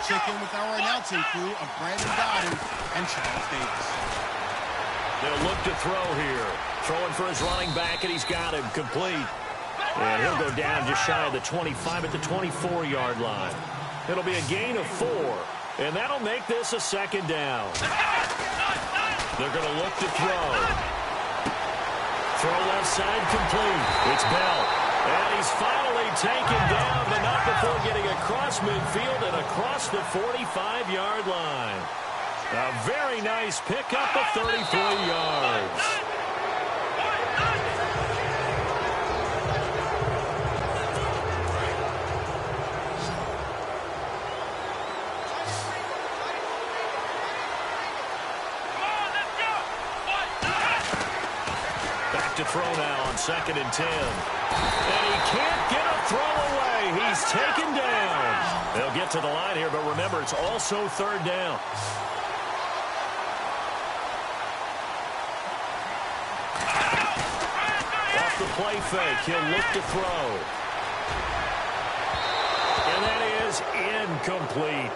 Check in with our announcing crew of Brandon Godden and Charles Davis. They'll look to throw here. Throwing for his running back, and he's got him complete. And he'll go down just shy of the 25 at the 24-yard line. It'll be a gain of 4, and that'll make this a second down. They're going to look to throw. Throw left side complete. It's Bell. And he's finally taken down, but not before getting across midfield and across the 45-yard line. A very nice pickup of 33 yards. Back to throw now on 2nd and 10. And he can't get a throw away. He's taken down. They'll get to the line here, but remember, it's also 3rd down. Off the play fake, he'll look to throw. And that is incomplete.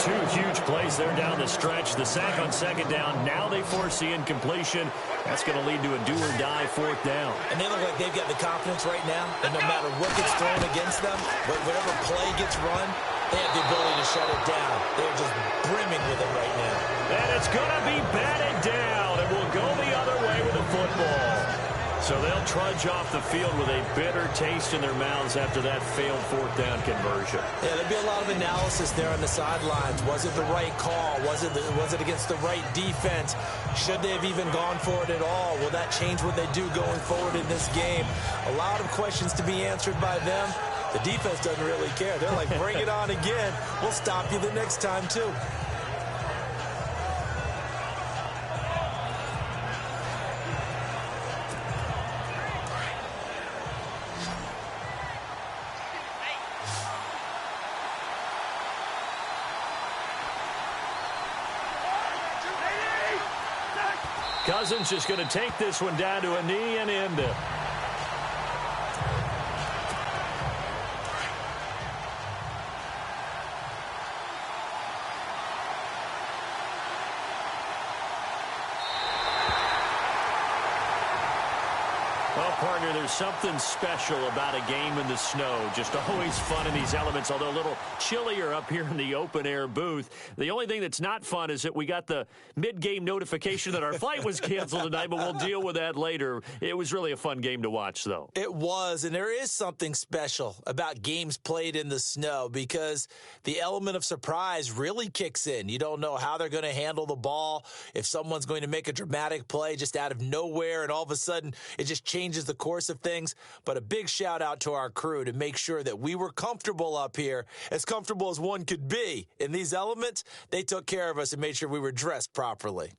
2 huge plays there down the stretch. The sack on 2nd down. Now they force the incompletion. That's going to lead to a do-or-die 4th down. And they look like they've got the confidence right now that no matter what gets thrown against them, whatever play gets run, they have the ability to shut it down. They're just brimming with it right now. And it's going to be batted down. It will go the other way with the football. So they'll trudge off the field with a bitter taste in their mouths after that failed 4th down conversion. Yeah, there'll be a lot of analysis there on the sidelines. Was it the right call? Was it against the right defense? Should they have even gone for it at all? Will that change what they do going forward in this game? A lot of questions to be answered by them. The defense doesn't really care. They're like, bring it on again. We'll stop you the next time, too. Cousins just going to take this one down to a knee and end it. Well, partner, there's something special about a game in the snow. Just always fun in these elements, although a little chillier up here in the open-air booth. The only thing that's not fun is that we got the mid-game notification that our flight was canceled tonight, but we'll deal with that later. It was really a fun game to watch, though. It was, and there is something special about games played in the snow because the element of surprise really kicks in. You don't know how they're going to handle the ball, if someone's going to make a dramatic play just out of nowhere, and all of a sudden it just changes the course of things. But a big shout out to our crew to make sure that we were comfortable up here, as comfortable as one could be in these elements. They took care of us and made sure we were dressed properly.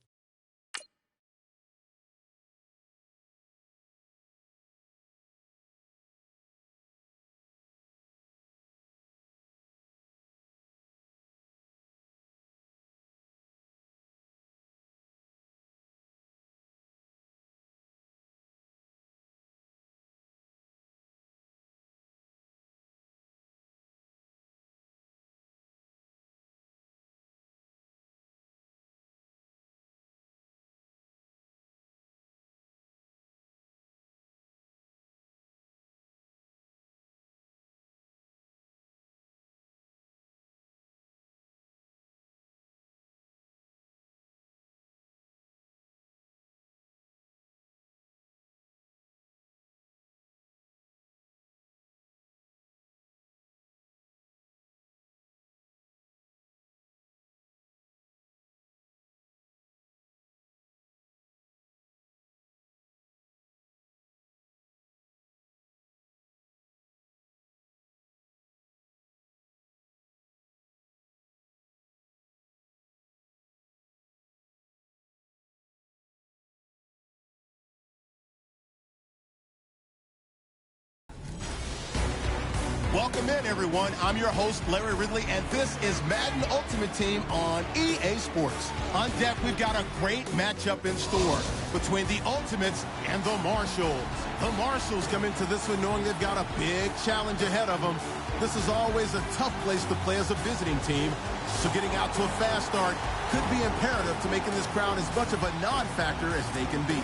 Welcome in, everyone. I'm your host, Larry Ridley, and this is Madden Ultimate Team on EA Sports. On deck, we've got a great matchup in store between the Ultimates and the Marshalls. The Marshalls come into this one knowing they've got a big challenge ahead of them. This is always a tough place to play as a visiting team, so getting out to a fast start could be imperative to making this crowd as much of a non-factor as they can be.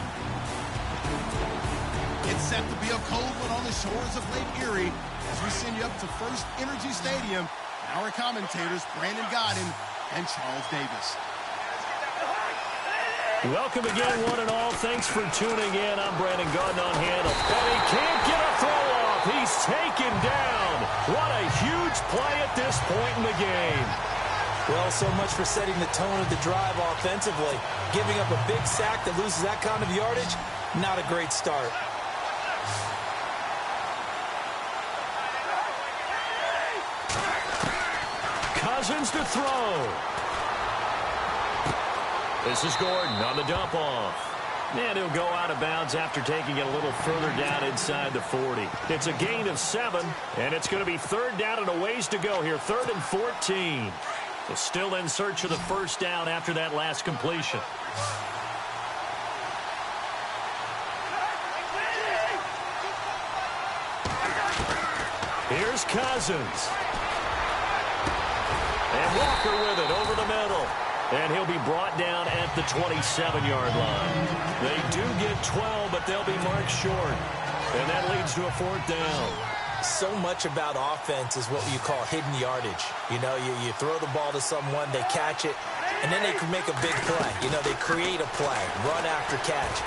It's set to be a cold one on the shores of Lake Erie as we send you up to First Energy Stadium. Our commentators, Brandon Godden and Charles Davis. Welcome again, one and all. Thanks for tuning in. I'm Brandon Godden on handle. And he can't get a throw off. He's taken down. What a huge play at this point in the game. Well, so much for setting the tone of the drive offensively. Giving up a big sack that loses that kind of yardage, not a great start. Cousins to throw. This is Gordon on the dump off. And he'll go out of bounds after taking it a little further down inside the 40. It's a gain of 7, and it's going to be third down and a ways to go here. 3rd and 14. So still in search of the first down after that last completion. Here's Cousins. And Walker with it over the middle. And he'll be brought down at the 27-yard line. They do get 12, but they'll be marked short. And that leads to a 4th down. So much about offense is what you call hidden yardage. You know, you throw the ball to someone, they catch it, and then they can make a big play. You know, they create a play, run after catch.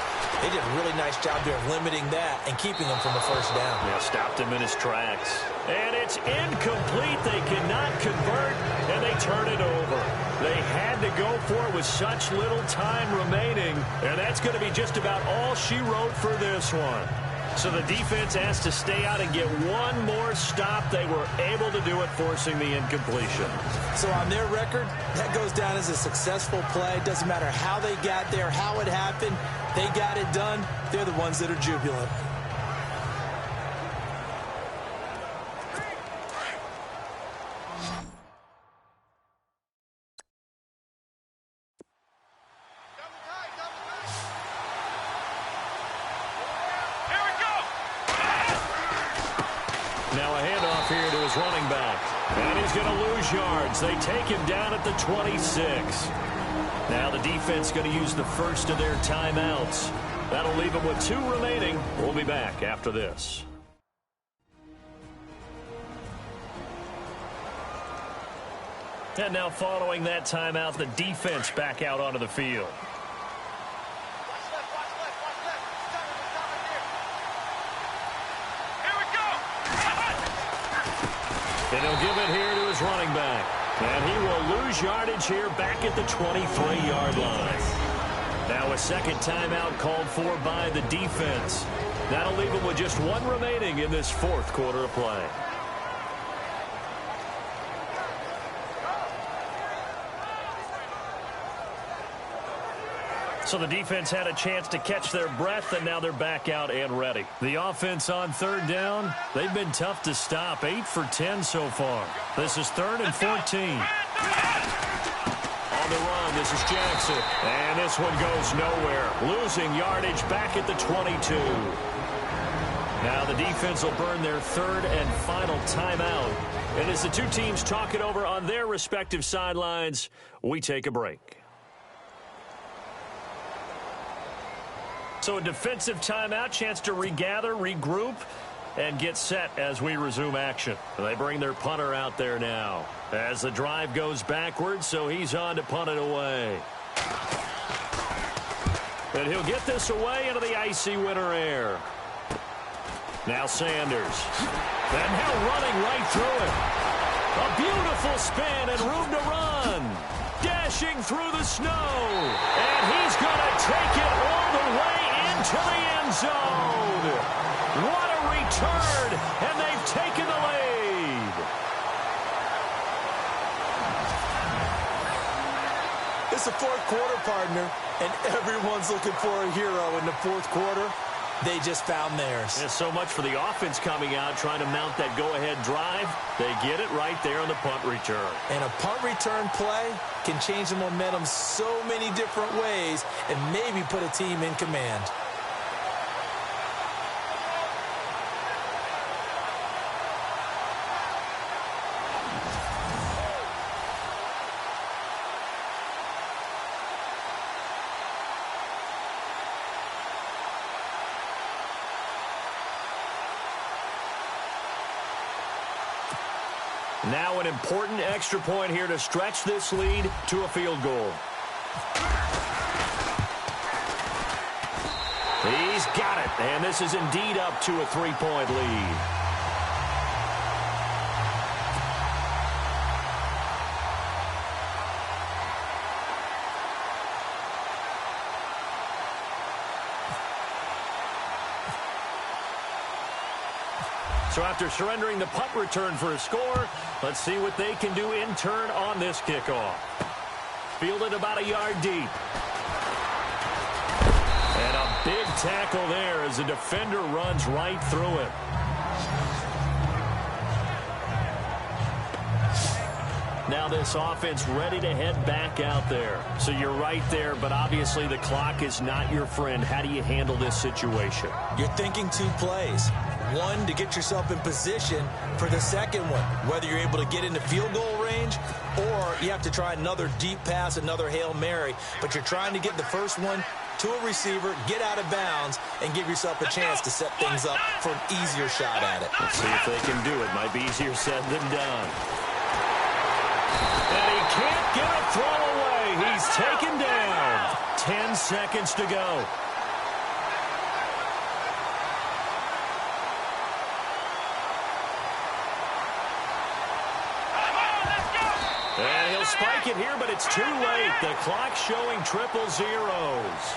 They did a really nice job there of limiting that and keeping him from the first down. Yeah, stopped him in his tracks. And it's incomplete. They cannot convert, and they turn it over. They had to go for it with such little time remaining, and that's going to be just about all she wrote for this one. So the defense has to stay out and get one more stop. They were able to do it, forcing the incompletion. So on their record, that goes down as a successful play. Doesn't matter how they got there, how it happened. They got it done. They're the ones that are jubilant. Now a handoff here to his running back. And he's going to lose yards. They take him down at the 26. Now the defense going to use the first of their timeouts. That'll leave them with 2 remaining. We'll be back after this. And now following that timeout, the defense back out onto the field. And he'll give it here to his running back. And he will lose yardage here back at the 23-yard line. Now a second timeout called for by the defense. That'll leave him with just 1 remaining in this 4th quarter of play. So the defense had a chance to catch their breath, and now they're back out and ready. The offense on 3rd down, they've been tough to stop. 8 for 10 so far. This is 3rd and 14. On the run, this is Jackson. And this one goes nowhere. Losing yardage back at the 22. Now the defense will burn their 3rd and final timeout. And as the two teams talk it over on their respective sidelines, we take a break. So a defensive timeout, chance to regather, regroup, and get set as we resume action. They bring their punter out there now as the drive goes backwards, so he's on to punt it away. And he'll get this away into the icy winter air. Now Sanders. And now running right through it. A beautiful spin and room to run. Dashing through the snow. And he's going to take it all the way into the end zone. What a return, and they've taken the lead. It's the 4th quarter, partner, and everyone's looking for a hero in the 4th quarter. They just found theirs. There's so much for the offense coming out, trying to mount that go-ahead drive. They get it right there on the punt return. And a punt return play can change the momentum so many different ways and maybe put a team in command. Now an important extra point here to stretch this lead to a field goal. He's got it, and this is indeed up to a 3-point lead. So after surrendering the punt return for a score, let's see what they can do in turn on this kickoff. Fielded about a yard deep. And a big tackle there as the defender runs right through it. Now this offense ready to head back out there. So you're right there, but obviously the clock is not your friend. How do you handle this situation? You're thinking 2 plays. One, to get yourself in position for the second one, whether you're able to get into field goal range or you have to try another deep pass, another Hail Mary, but you're trying to get the first one to a receiver, get out of bounds, and give yourself a chance to set things up for an easier shot at it. Let's see if they can do it. Might be easier said than done. And he can't get a throw away. He's taken down. 10 seconds to go. And he'll spike it here, but it's too late. The clock showing triple zeros.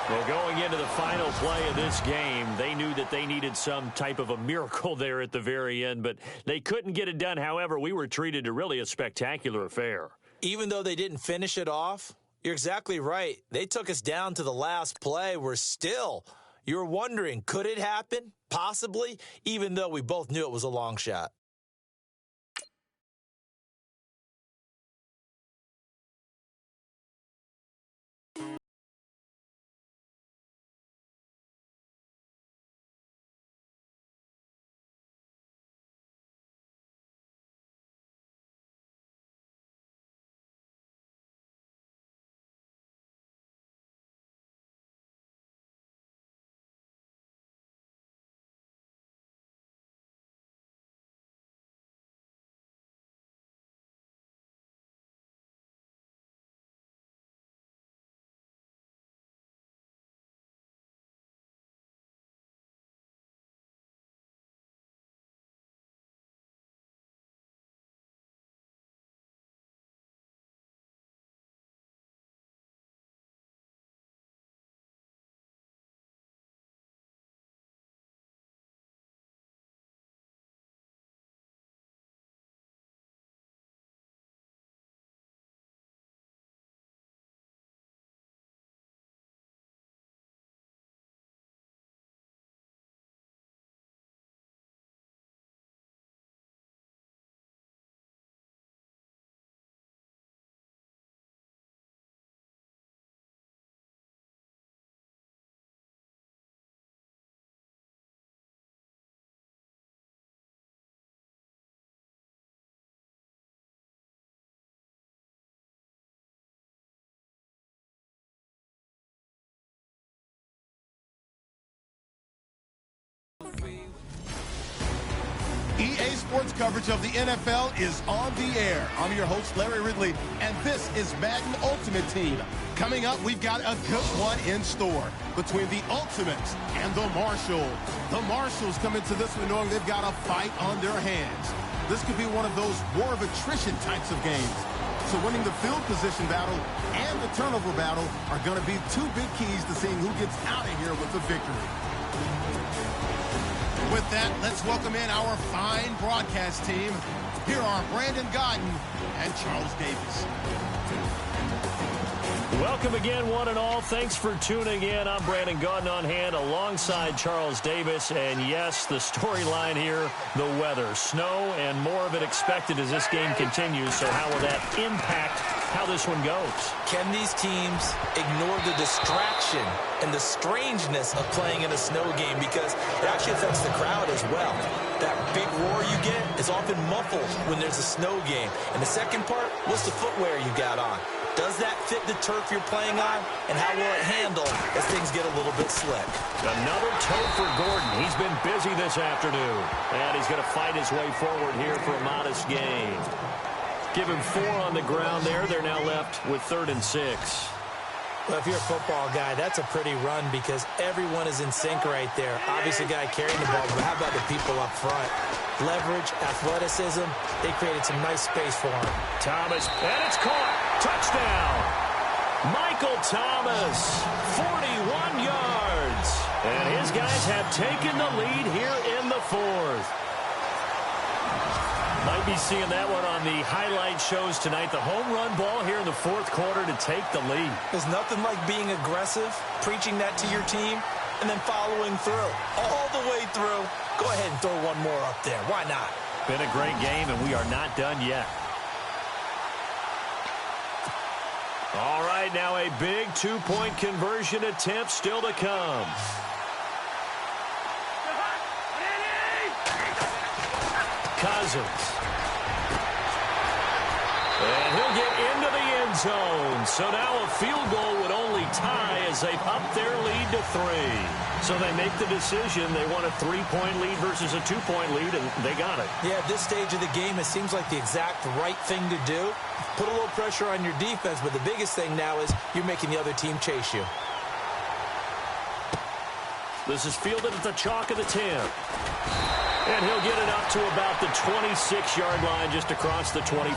Well, going into the final play of this game, they knew that they needed some type of a miracle there at the very end, but they couldn't get it done. However, we were treated to really a spectacular affair. Even though they didn't finish it off, you're exactly right. They took us down to the last play. We're still, you're wondering, could it happen? Possibly, even though we both knew it was a long shot. EA Sports coverage of the NFL is on the air. I'm your host, Larry Ridley, and this is Madden Ultimate Team. Coming up, we've got a good one in store between the Ultimates and the Marshalls. The Marshalls come into this one knowing they've got a fight on their hands. This could be one of those war of attrition types of games. So winning the field position battle and the turnover battle are going to be 2 big keys to seeing who gets out of here with the victory. With that, let's welcome in our fine broadcast team. Here are Brandon Godden and Charles Davis. Welcome again, one and all. Thanks for tuning in. I'm Brandon Gaudin on hand alongside Charles Davis. And yes, the storyline here, the weather. Snow and more of it expected as this game continues. So how will that impact how this one goes? Can these teams ignore the distraction and the strangeness of playing in a snow game? Because it actually affects the crowd as well. That big roar you get is often muffled when there's a snow game. And the second part, what's the footwear you got on? Does that fit the turf you're playing on? And how will it handle as things get a little bit slick? Another toe for Gordon. He's been busy this afternoon. And he's going to fight his way forward here for a modest gain. Give him 4 on the ground there. They're now left with 3rd and 6. Well, if you're a football guy, that's a pretty run because everyone is in sync right there. Obviously, the guy carrying the ball, but how about the people up front? Leverage, athleticism, they created some nice space for him. Thomas, and it's caught. Touchdown. Michael Thomas, 41 yards. And his guys have taken the lead here in the 4th. Might be seeing that one on the highlight shows tonight. The home run ball here in the 4th quarter to take the lead. There's nothing like being aggressive, preaching that to your team, and then following through. All the way through. Go ahead and throw one more up there. Why not? Been a great game, and we are not done yet. All right, now a big 2-point conversion attempt still to come. Cousins. And he'll get into the end zone. So now a field goal would only tie as they up their lead to 3. So they make the decision. They want a 3-point lead versus a 2-point lead, and they got it. Yeah, at this stage of the game, it seems like the exact right thing to do. Put a little pressure on your defense, but the biggest thing now is you're making the other team chase you. This is fielded at the chalk of the 10. And he'll get it up to about the 26-yard line, just across the 25.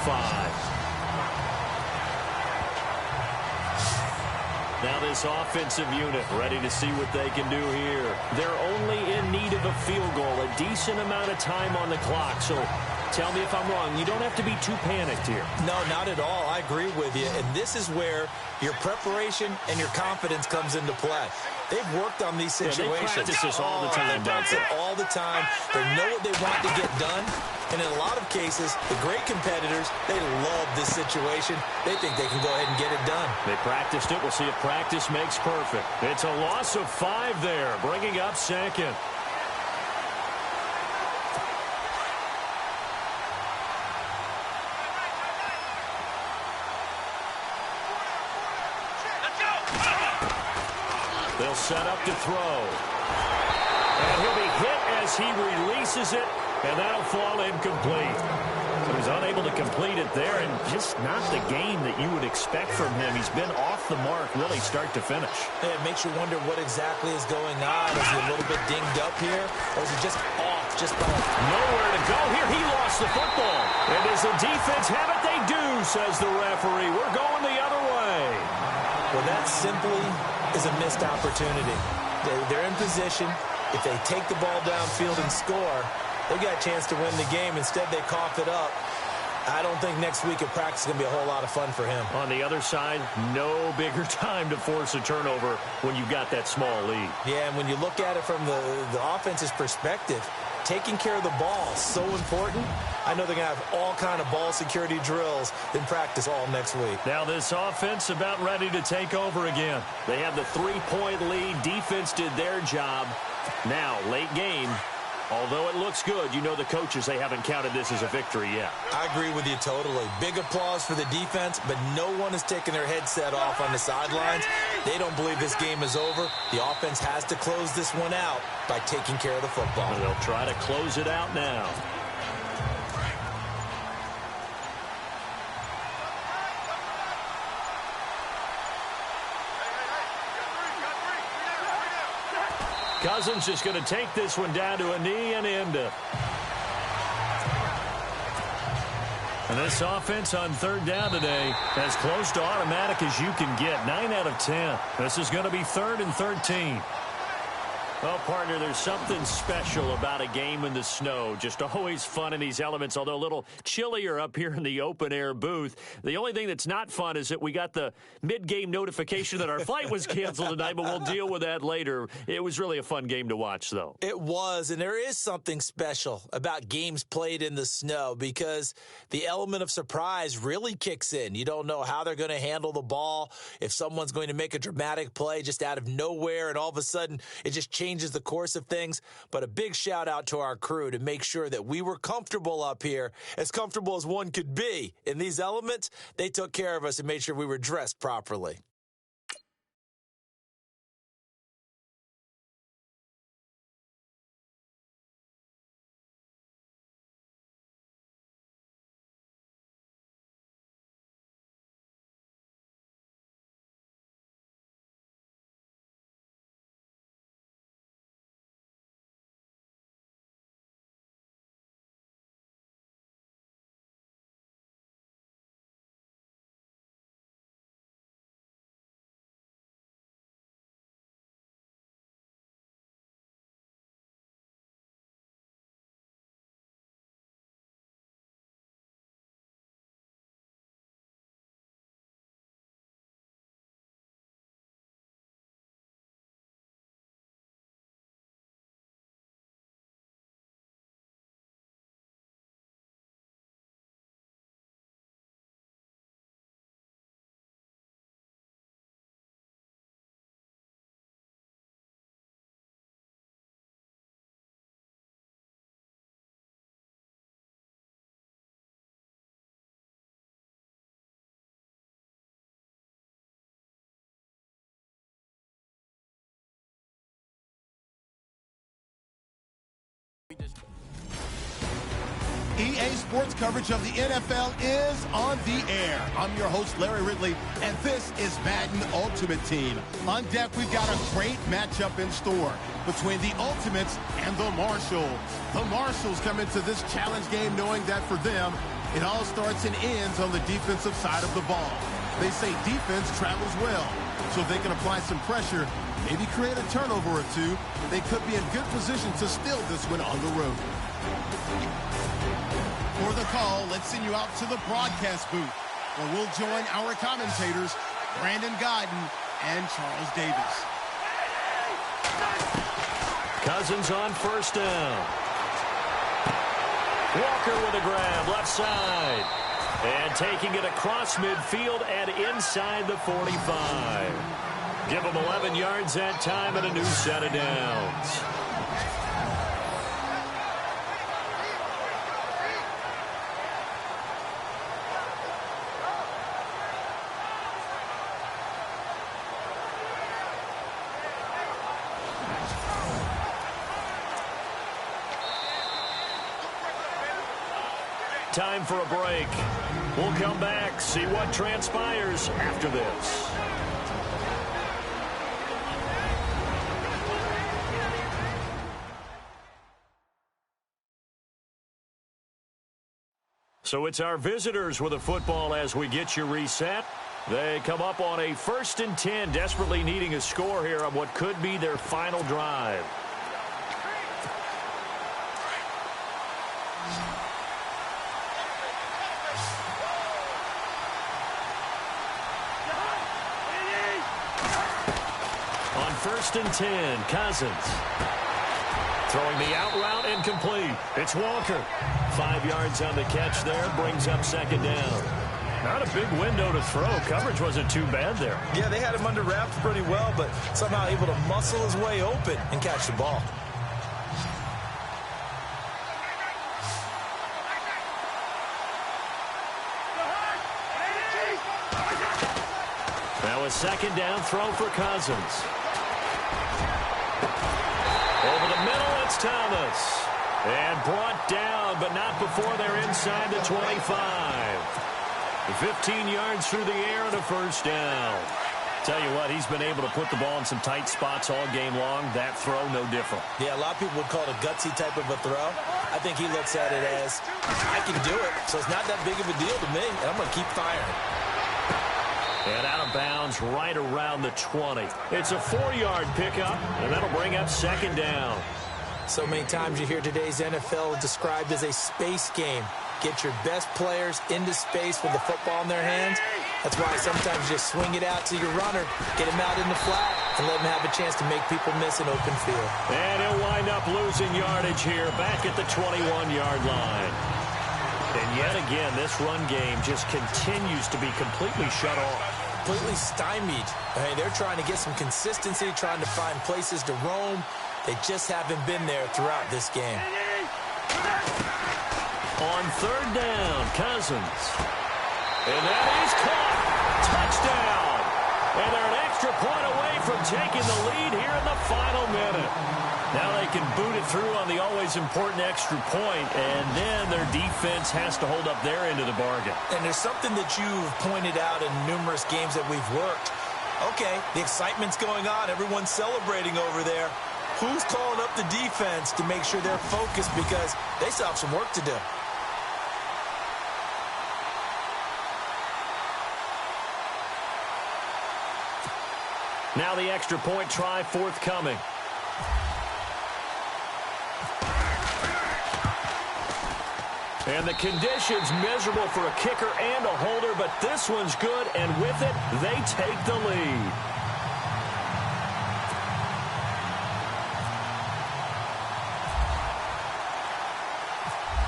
Now this offensive unit ready to see what they can do here. They're only in need of a field goal, a decent amount of time on the clock. So tell me if I'm wrong. You don't have to be too panicked here. No, not at all. I agree with you. And this is where your preparation and your confidence comes into play. They've worked on these situations. They practice this all the time. They practice it all the time. They know what they want to get done. And in a lot of cases, the great competitors, they love this situation. They think they can go ahead and get it done. They practiced it. We'll see if practice makes perfect. It's a loss of 5 there, bringing up 2nd. They'll set up to throw. And he'll be hit as he releases it, and that'll fall incomplete. So he's unable to complete it there, and just not the game that you would expect from him. He's been off the mark really start to finish. Yeah, it makes you wonder what exactly is going on. Is he a little bit dinged up here, or is he just off just by nowhere to go here? He lost the football. And does the defense have it? They do, says the referee. We're going the other way. Well, that simply is a missed opportunity. They're in position. If they take the ball downfield and score, they've got a chance to win the game. Instead, they cough it up. I don't think next week at practice is going to be a whole lot of fun for him. On the other side, no bigger time to force a turnover when you've got that small lead. Yeah, and when you look at it from the offense's perspective, taking care of the ball is so important. I know they're going to have all kind of ball security drills in practice all next week. Now this offense about ready to take over again. They have the 3-point lead. Defense did their job. Now, late game, although it looks good, you know the coaches, they haven't counted this as a victory yet. I agree with you totally. Big applause for the defense, but no one is taking their headset off on the sidelines. They don't believe this game is over. The offense has to close this one out by taking care of the football. And they'll try to close it out now. Cousins just going to take this one down to a knee and end it. And this offense on 3rd down today, as close to automatic as you can get. 9 out of 10. This is going to be 3rd and 13. Well, partner, there's something special about a game in the snow. Just always fun in these elements, although a little chillier up here in the open-air booth. The only thing that's not fun is that we got the mid-game notification that our flight was canceled tonight, but we'll deal with that later. It was really a fun game to watch, though. It was, and there is something special about games played in the snow because the element of surprise really kicks in. You don't know how they're going to handle the ball, if someone's going to make a dramatic play just out of nowhere, and all of a sudden it just changes the course of things. But a big shout out to our crew to make sure that we were comfortable up here, as comfortable as one could be. In these elements, they took care of us and made sure we were dressed properly. EA Sports coverage of the NFL is on the air. I'm your host, Larry Ridley, and this is Madden Ultimate Team. On deck, we've got a great matchup in store between the Ultimates and the Marshalls. The Marshalls come into this challenge game knowing that for them, it all starts and ends on the defensive side of the ball. They say defense travels well, so if they can apply some pressure, maybe create a turnover or two, they could be in good position to steal this one on the road. For the call, let's send you out to the broadcast booth, where we'll join our commentators, Brandon Godden and Charles Davis. Cousins on first down. Walker with a grab, left side. And taking it across midfield and inside the 45. Give him 11 yards that time and a new set of downs. Time for a break. We'll come back, see what transpires after this. So it's our visitors with the football as we get you reset. They come up on a 1st and 10, desperately needing a score here on what could be their final drive. On 1st and 10, Cousins. Throwing the out route incomplete. It's Walker. 5 yards on the catch there. Brings up 2nd down. Not a big window to throw. Coverage wasn't too bad there. Yeah, they had him under wraps pretty well, but somehow able to muscle his way open and catch the ball. Now a 2nd down throw for Cousins. Over the middle, it's Thomas. And brought down, but not before they're inside the 25. 15 yards through the air and a 1st down. Tell you what, he's been able to put the ball in some tight spots all game long. That throw, no different. Yeah, a lot of people would call it a gutsy type of a throw. I think he looks at it as, I can do it, so it's not that big of a deal to me, and I'm going to keep firing. And out of bounds right around the 20. It's a 4-yard pickup, and that'll bring up second down. So many times you hear today's NFL described as a space game. Get your best players into space with the football in their hands. That's why sometimes you just swing it out to your runner, get him out in the flat, and let him have a chance to make people miss an open field. And he'll wind up losing yardage here back at the 21-yard line. And yet again, this run game just continues to be completely shut off. Completely stymied. Hey, they're trying to get some consistency, trying to find places to roam. They just haven't been there throughout this game. On third down, Cousins. And that is caught. Touchdown. And they're an extra point away from taking the lead here in the final minute. Now they can boot it through on the always important extra point, and then their defense has to hold up their end of the bargain. And there's something that you've pointed out in numerous games that we've worked. Okay, the excitement's going on. Everyone's celebrating over there. Who's calling up the defense to make sure they're focused, because they still have some work to do. Now the extra point try forthcoming. And the conditions miserable for a kicker and a holder, but this one's good, and with it, they take the lead.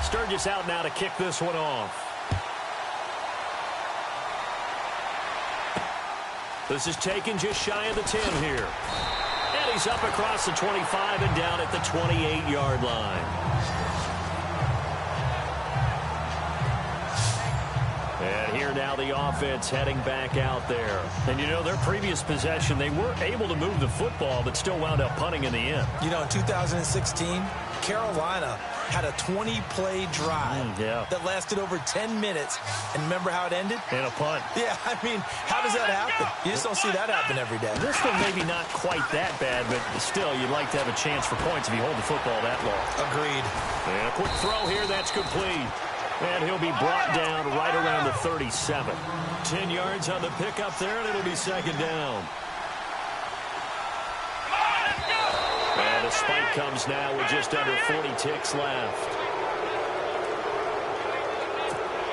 Sturgis out now to kick this one off. This is taken just shy of the 10 here. And he's up across the 25 and down at the 28-yard line. And here now the offense heading back out there. And you know, their previous possession, they were able to move the football, but still wound up punting in the end. You know, in 2016, Carolina had a 20-play drive that lasted over 10 minutes. And remember how it ended? And a punt. Yeah, I mean, how does that happen? You just don't see that happen every day. This one maybe not quite that bad, but still, you'd like to have a chance for points if you hold the football that long. Agreed. And a quick throw here, that's complete. And he'll be brought down right around the 37. 10 yards on the pickup there, and it'll be second down. And the spike comes now with just under 40 ticks left.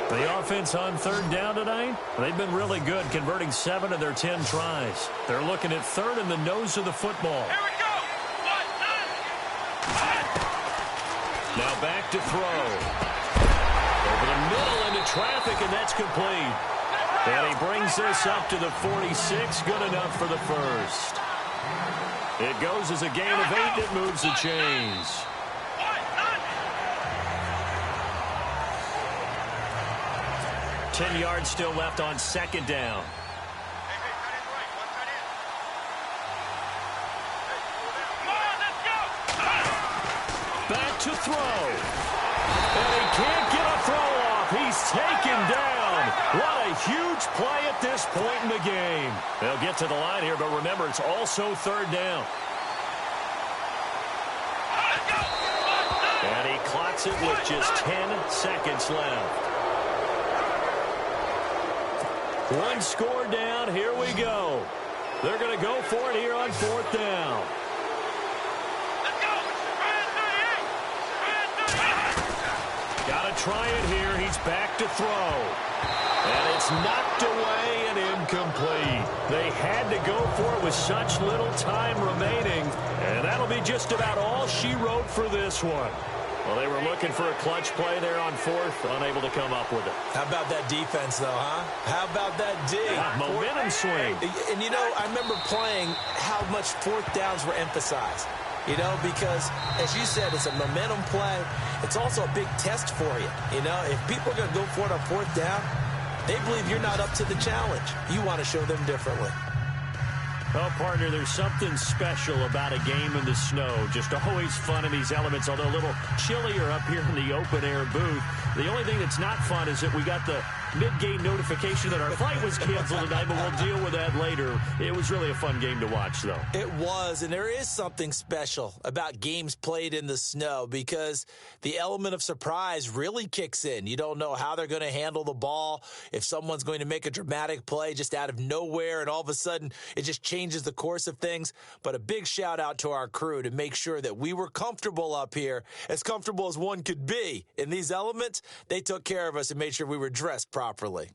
The offense on third down tonight, they've been really good, converting 7 of their 10 tries. They're looking at third in the nose of the football. Here we go. Now back to throw. Over the middle into traffic, and that's complete. And he brings this up to the 46. Good enough for the first. It goes as a gain of 8 that moves the chains. 10 yards still left on second down. Back to throw. And he can't get a throw off. He's taken down. What a huge play at this point in the game. They'll get to the line here, but remember, it's also third down. And he clocks it with just 10 seconds left. One score down. Here we go. They're going to go for it here on fourth down. Got to try it here. He's back to throw. And it's knocked away and incomplete. They had to go for it with such little time remaining. And that'll be just about all she wrote for this one. Well, they were looking for a clutch play there on fourth, unable to come up with it. How about that defense, though, huh? How about that dig? Momentum swing. And, you know, I remember playing how much fourth downs were emphasized. You know, because, as you said, it's a momentum play. It's also a big test for you. You know, if people are going to go for it on fourth down, they believe you're not up to the challenge. You want to show them differently. Well, partner, there's something special about a game in the snow. Just always fun in these elements, although a little chillier up here in the open-air booth. The only thing that's not fun is that we got the mid-game notification that our flight was canceled tonight, but we'll deal with that later. It was really a fun game to watch, though. It was, and there is something special about games played in the snow because the element of surprise really kicks in. You don't know how they're going to handle the ball, if someone's going to make a dramatic play just out of nowhere, and all of a sudden it just changes the course of things. But a big shout out to our crew to make sure that we were comfortable up here, as comfortable as one could be. In these elements, they took care of us and made sure we were dressed properly.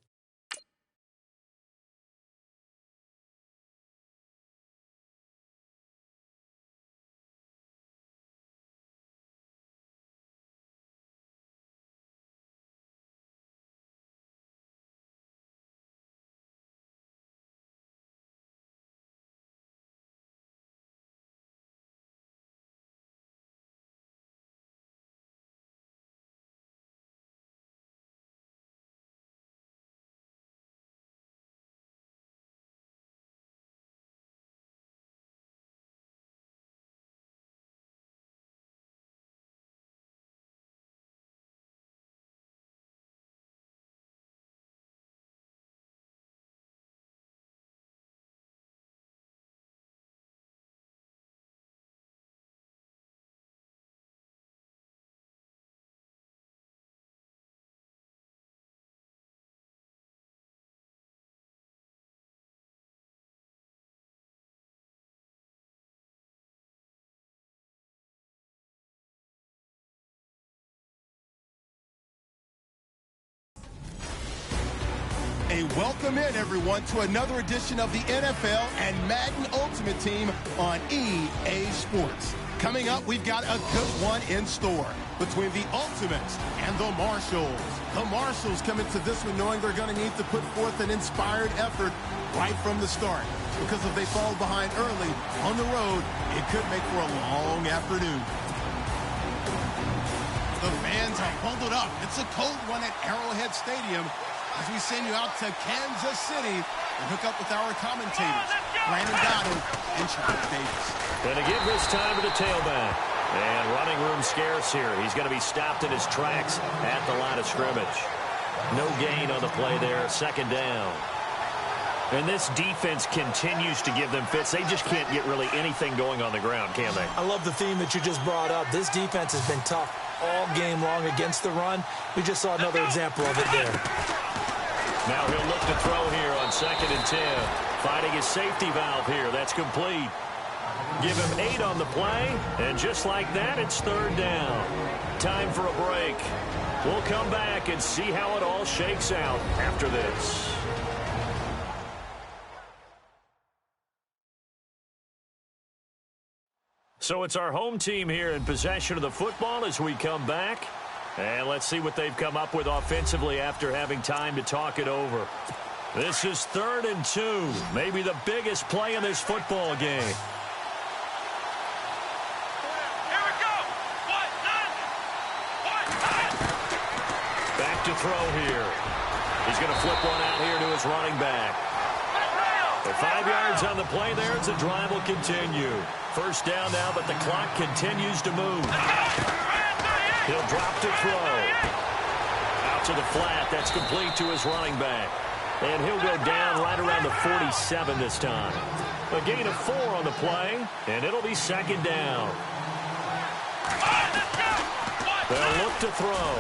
A welcome in, everyone, to another edition of the NFL and Madden Ultimate Team on EA Sports. Coming up, we've got a good one in store between the Ultimates and the Marshalls. The Marshalls come into this one knowing they're going to need to put forth an inspired effort right from the start, because if they fall behind early on the road, it could make for a long afternoon. The fans are bundled up. It's a cold one at Arrowhead Stadium as we send you out to Kansas City and hook up with our commentators, Brandon Dotto and Charles Davis. And to give this time to the tailback. And running room scarce here. He's going to be stopped in his tracks at the line of scrimmage. No gain on the play there. Second down. And this defense continues to give them fits. They just can't get really anything going on the ground, can they? I love the theme that you just brought up. This defense has been tough all game long against the run. We just saw another example of it there. Now he'll look to throw here on 2nd and 10. Fighting his safety valve here. That's complete. Give him 8 on the play, and just like that, it's 3rd down. Time for a break. We'll come back and see how it all shakes out after this. So it's our home team here in possession of the football as we come back. And let's see what they've come up with offensively after having time to talk it over. This is 3rd and 2, maybe the biggest play in this football game. Here we go. Back to throw here. He's going to flip one out here to his running back. At 5 yards on the play there, as the drive will continue. First down now, but the clock continues to move. He'll drop to throw. Out to the flat. That's complete to his running back. And he'll go down right around the 47 this time. A gain of 4 on the play, and it'll be 2nd down. They'll look to throw.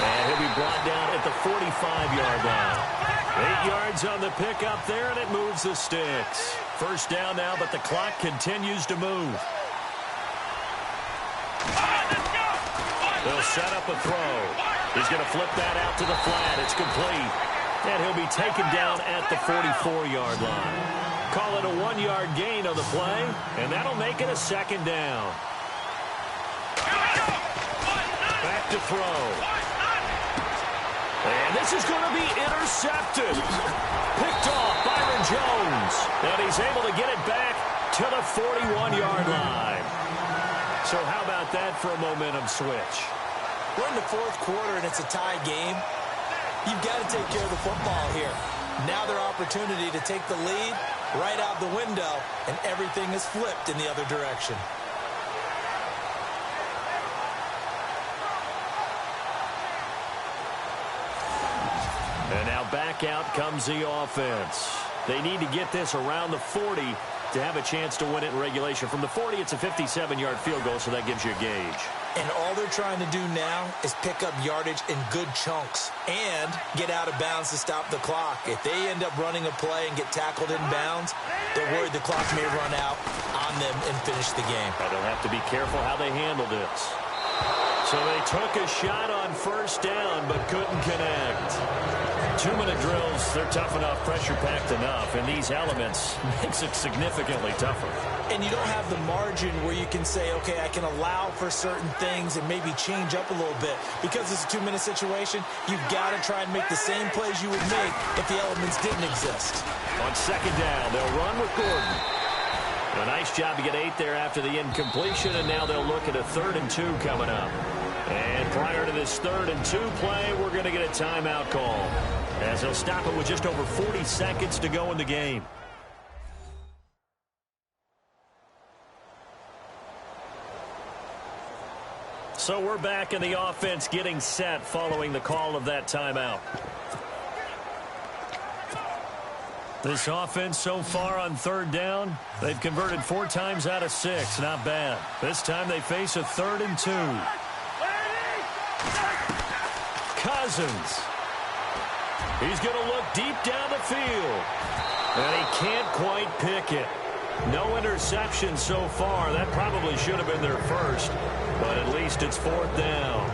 And he'll be brought down at the 45-yard line. 8 yards on the pickup there, and it moves the sticks. First down now, but the clock continues to move. They'll set up a throw. He's going to flip that out to the flat. It's complete. And he'll be taken down at the 44-yard line. Call it a 1-yard gain on the play, and that'll make it a 2nd down. Back to throw. And this is going to be intercepted. Picked off Byron Jones. And he's able to get it back to the 41-yard line. So how about that for a momentum switch? We're in the 4th quarter, and it's a tie game. You've got to take care of the football here. Now their opportunity to take the lead right out the window, and everything is flipped in the other direction. Back out comes the offense. They need to get this around the 40 to have a chance to win it in regulation. From the 40, it's a 57-yard field goal, so that gives you a gauge. And all they're trying to do now is pick up yardage in good chunks and get out of bounds to stop the clock. If they end up running a play and get tackled in bounds, they're worried the clock may run out on them and finish the game. They'll have to be careful how they handle this. So they took a shot on first down but couldn't connect. 2-minute drills, they're tough enough, pressure-packed enough, and these elements makes it significantly tougher. And you don't have the margin where you can say, okay, I can allow for certain things and maybe change up a little bit. Because it's a 2-minute situation, you've got to try and make the same plays you would make if the elements didn't exist. On second down, they'll run with Gordon. A nice job to get 8 there after the incompletion, and now they'll look at a 3rd and 2 coming up. And prior to this 3rd and 2 play, we're going to get a timeout call, as they'll stop it with just over 40 seconds to go in the game. So we're back in the offense getting set following the call of that timeout. This offense so far on 3rd down, they've converted 4 times out of 6. Not bad. This time they face a 3rd and 2. Cousins. He's going to look deep down the field. And he can't quite pick it. No interception so far. That probably should have been their first. But at least it's 4th down.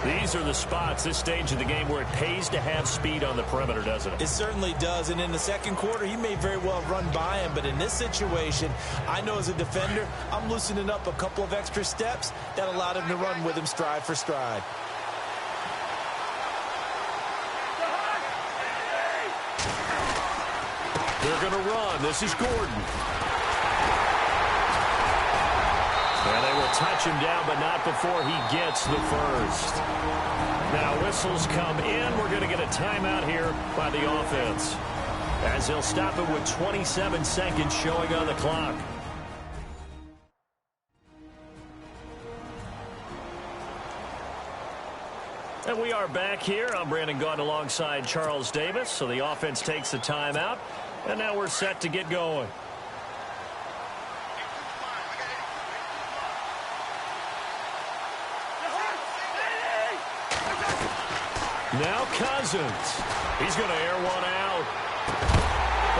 These are the spots, this stage of the game, where it pays to have speed on the perimeter, doesn't it? It certainly does. And in the second quarter, he may very well run by him. But in this situation, I know as a defender, I'm loosening up a couple of extra steps that allowed him to run with him stride for stride. They're going to run. This is Gordon. And they will touch him down, but not before he gets the first. Now whistles come in. We're going to get a timeout here by the offense, as they'll stop it with 27 seconds showing on the clock. And we are back here. I'm Brandon Gaudin alongside Charles Davis. So the offense takes the timeout, and now we're set to get going. Now Cousins. He's going to air one out.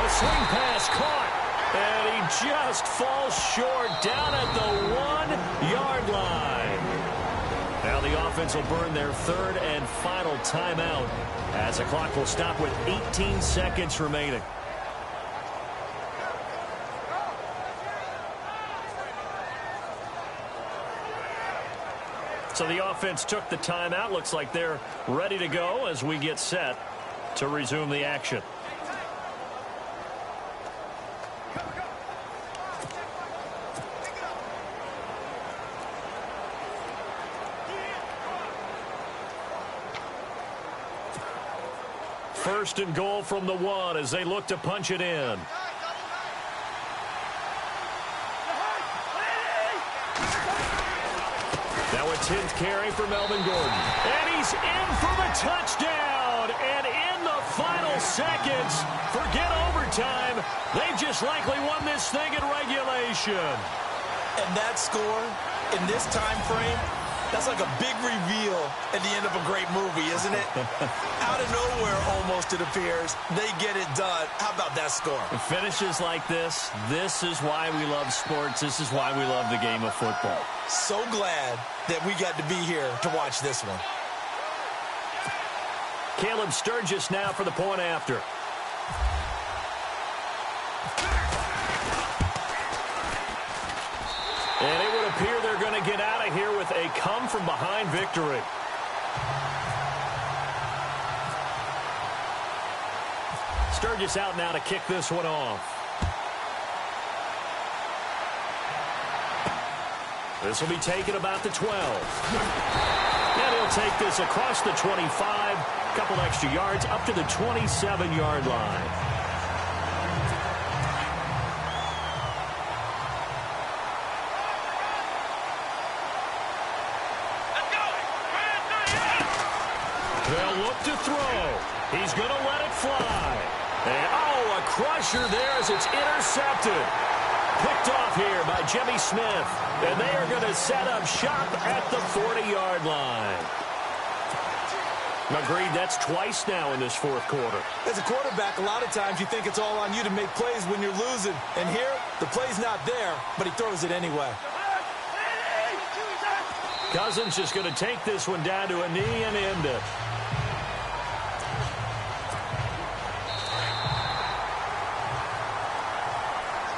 A swing pass caught. And he just falls short down at the 1-yard line. Now the offense will burn their 3rd and final timeout, as the clock will stop with 18 seconds remaining. So the offense took the timeout. Looks like they're ready to go as we get set to resume the action. First and goal from the 1 as they look to punch it in. Now a 10th carry for Melvin Gordon. And he's in for the touchdown. And in the final seconds, forget overtime, they've just likely won this thing in regulation. And that score in this time frame, that's like a big reveal at the end of a great movie, isn't it? Out of nowhere, almost, it appears, they get it done. How about that score? Finishes like this is why we love sports. This is why we love the game of football. So glad that we got to be here to watch this one. Caleb Sturgis now for the point after. And it would appear they're going to get out of here with a come-from-behind victory. Sturgis out now to kick this one off. This will be taken about the 12. And he'll take this across the 25, a couple extra yards, up to the 27-yard line. They'll look to throw. He's going to let it fly. And, a crusher there as it's intercepted. Picked off here by Jimmy Smith. And they are going to set up shop at the 40-yard line. Agreed, that's twice now in this fourth quarter. As a quarterback, a lot of times you think it's all on you to make plays when you're losing. And here, the play's not there, but he throws it anyway. Cousins just going to take this one down to a knee and end it.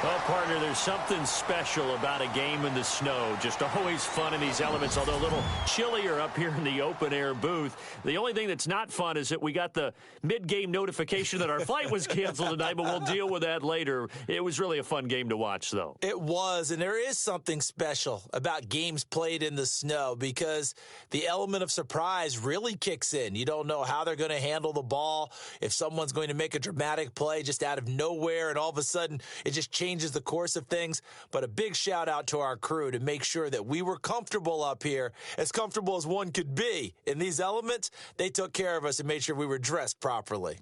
Well, partner, there's something special about a game in the snow. Just always fun in these elements, although a little chillier up here in the open-air booth. The only thing that's not fun is that we got the mid-game notification that our flight was canceled tonight, but we'll deal with that later. It was really a fun game to watch, though. It was, and there is something special about games played in the snow because the element of surprise really kicks in. You don't know how they're going to handle the ball, if someone's going to make a dramatic play just out of nowhere, and all of a sudden it just changes the course of things. But a big shout out to our crew to make sure that we were comfortable up here, as comfortable as one could be. In these elements, they took care of us and made sure we were dressed properly.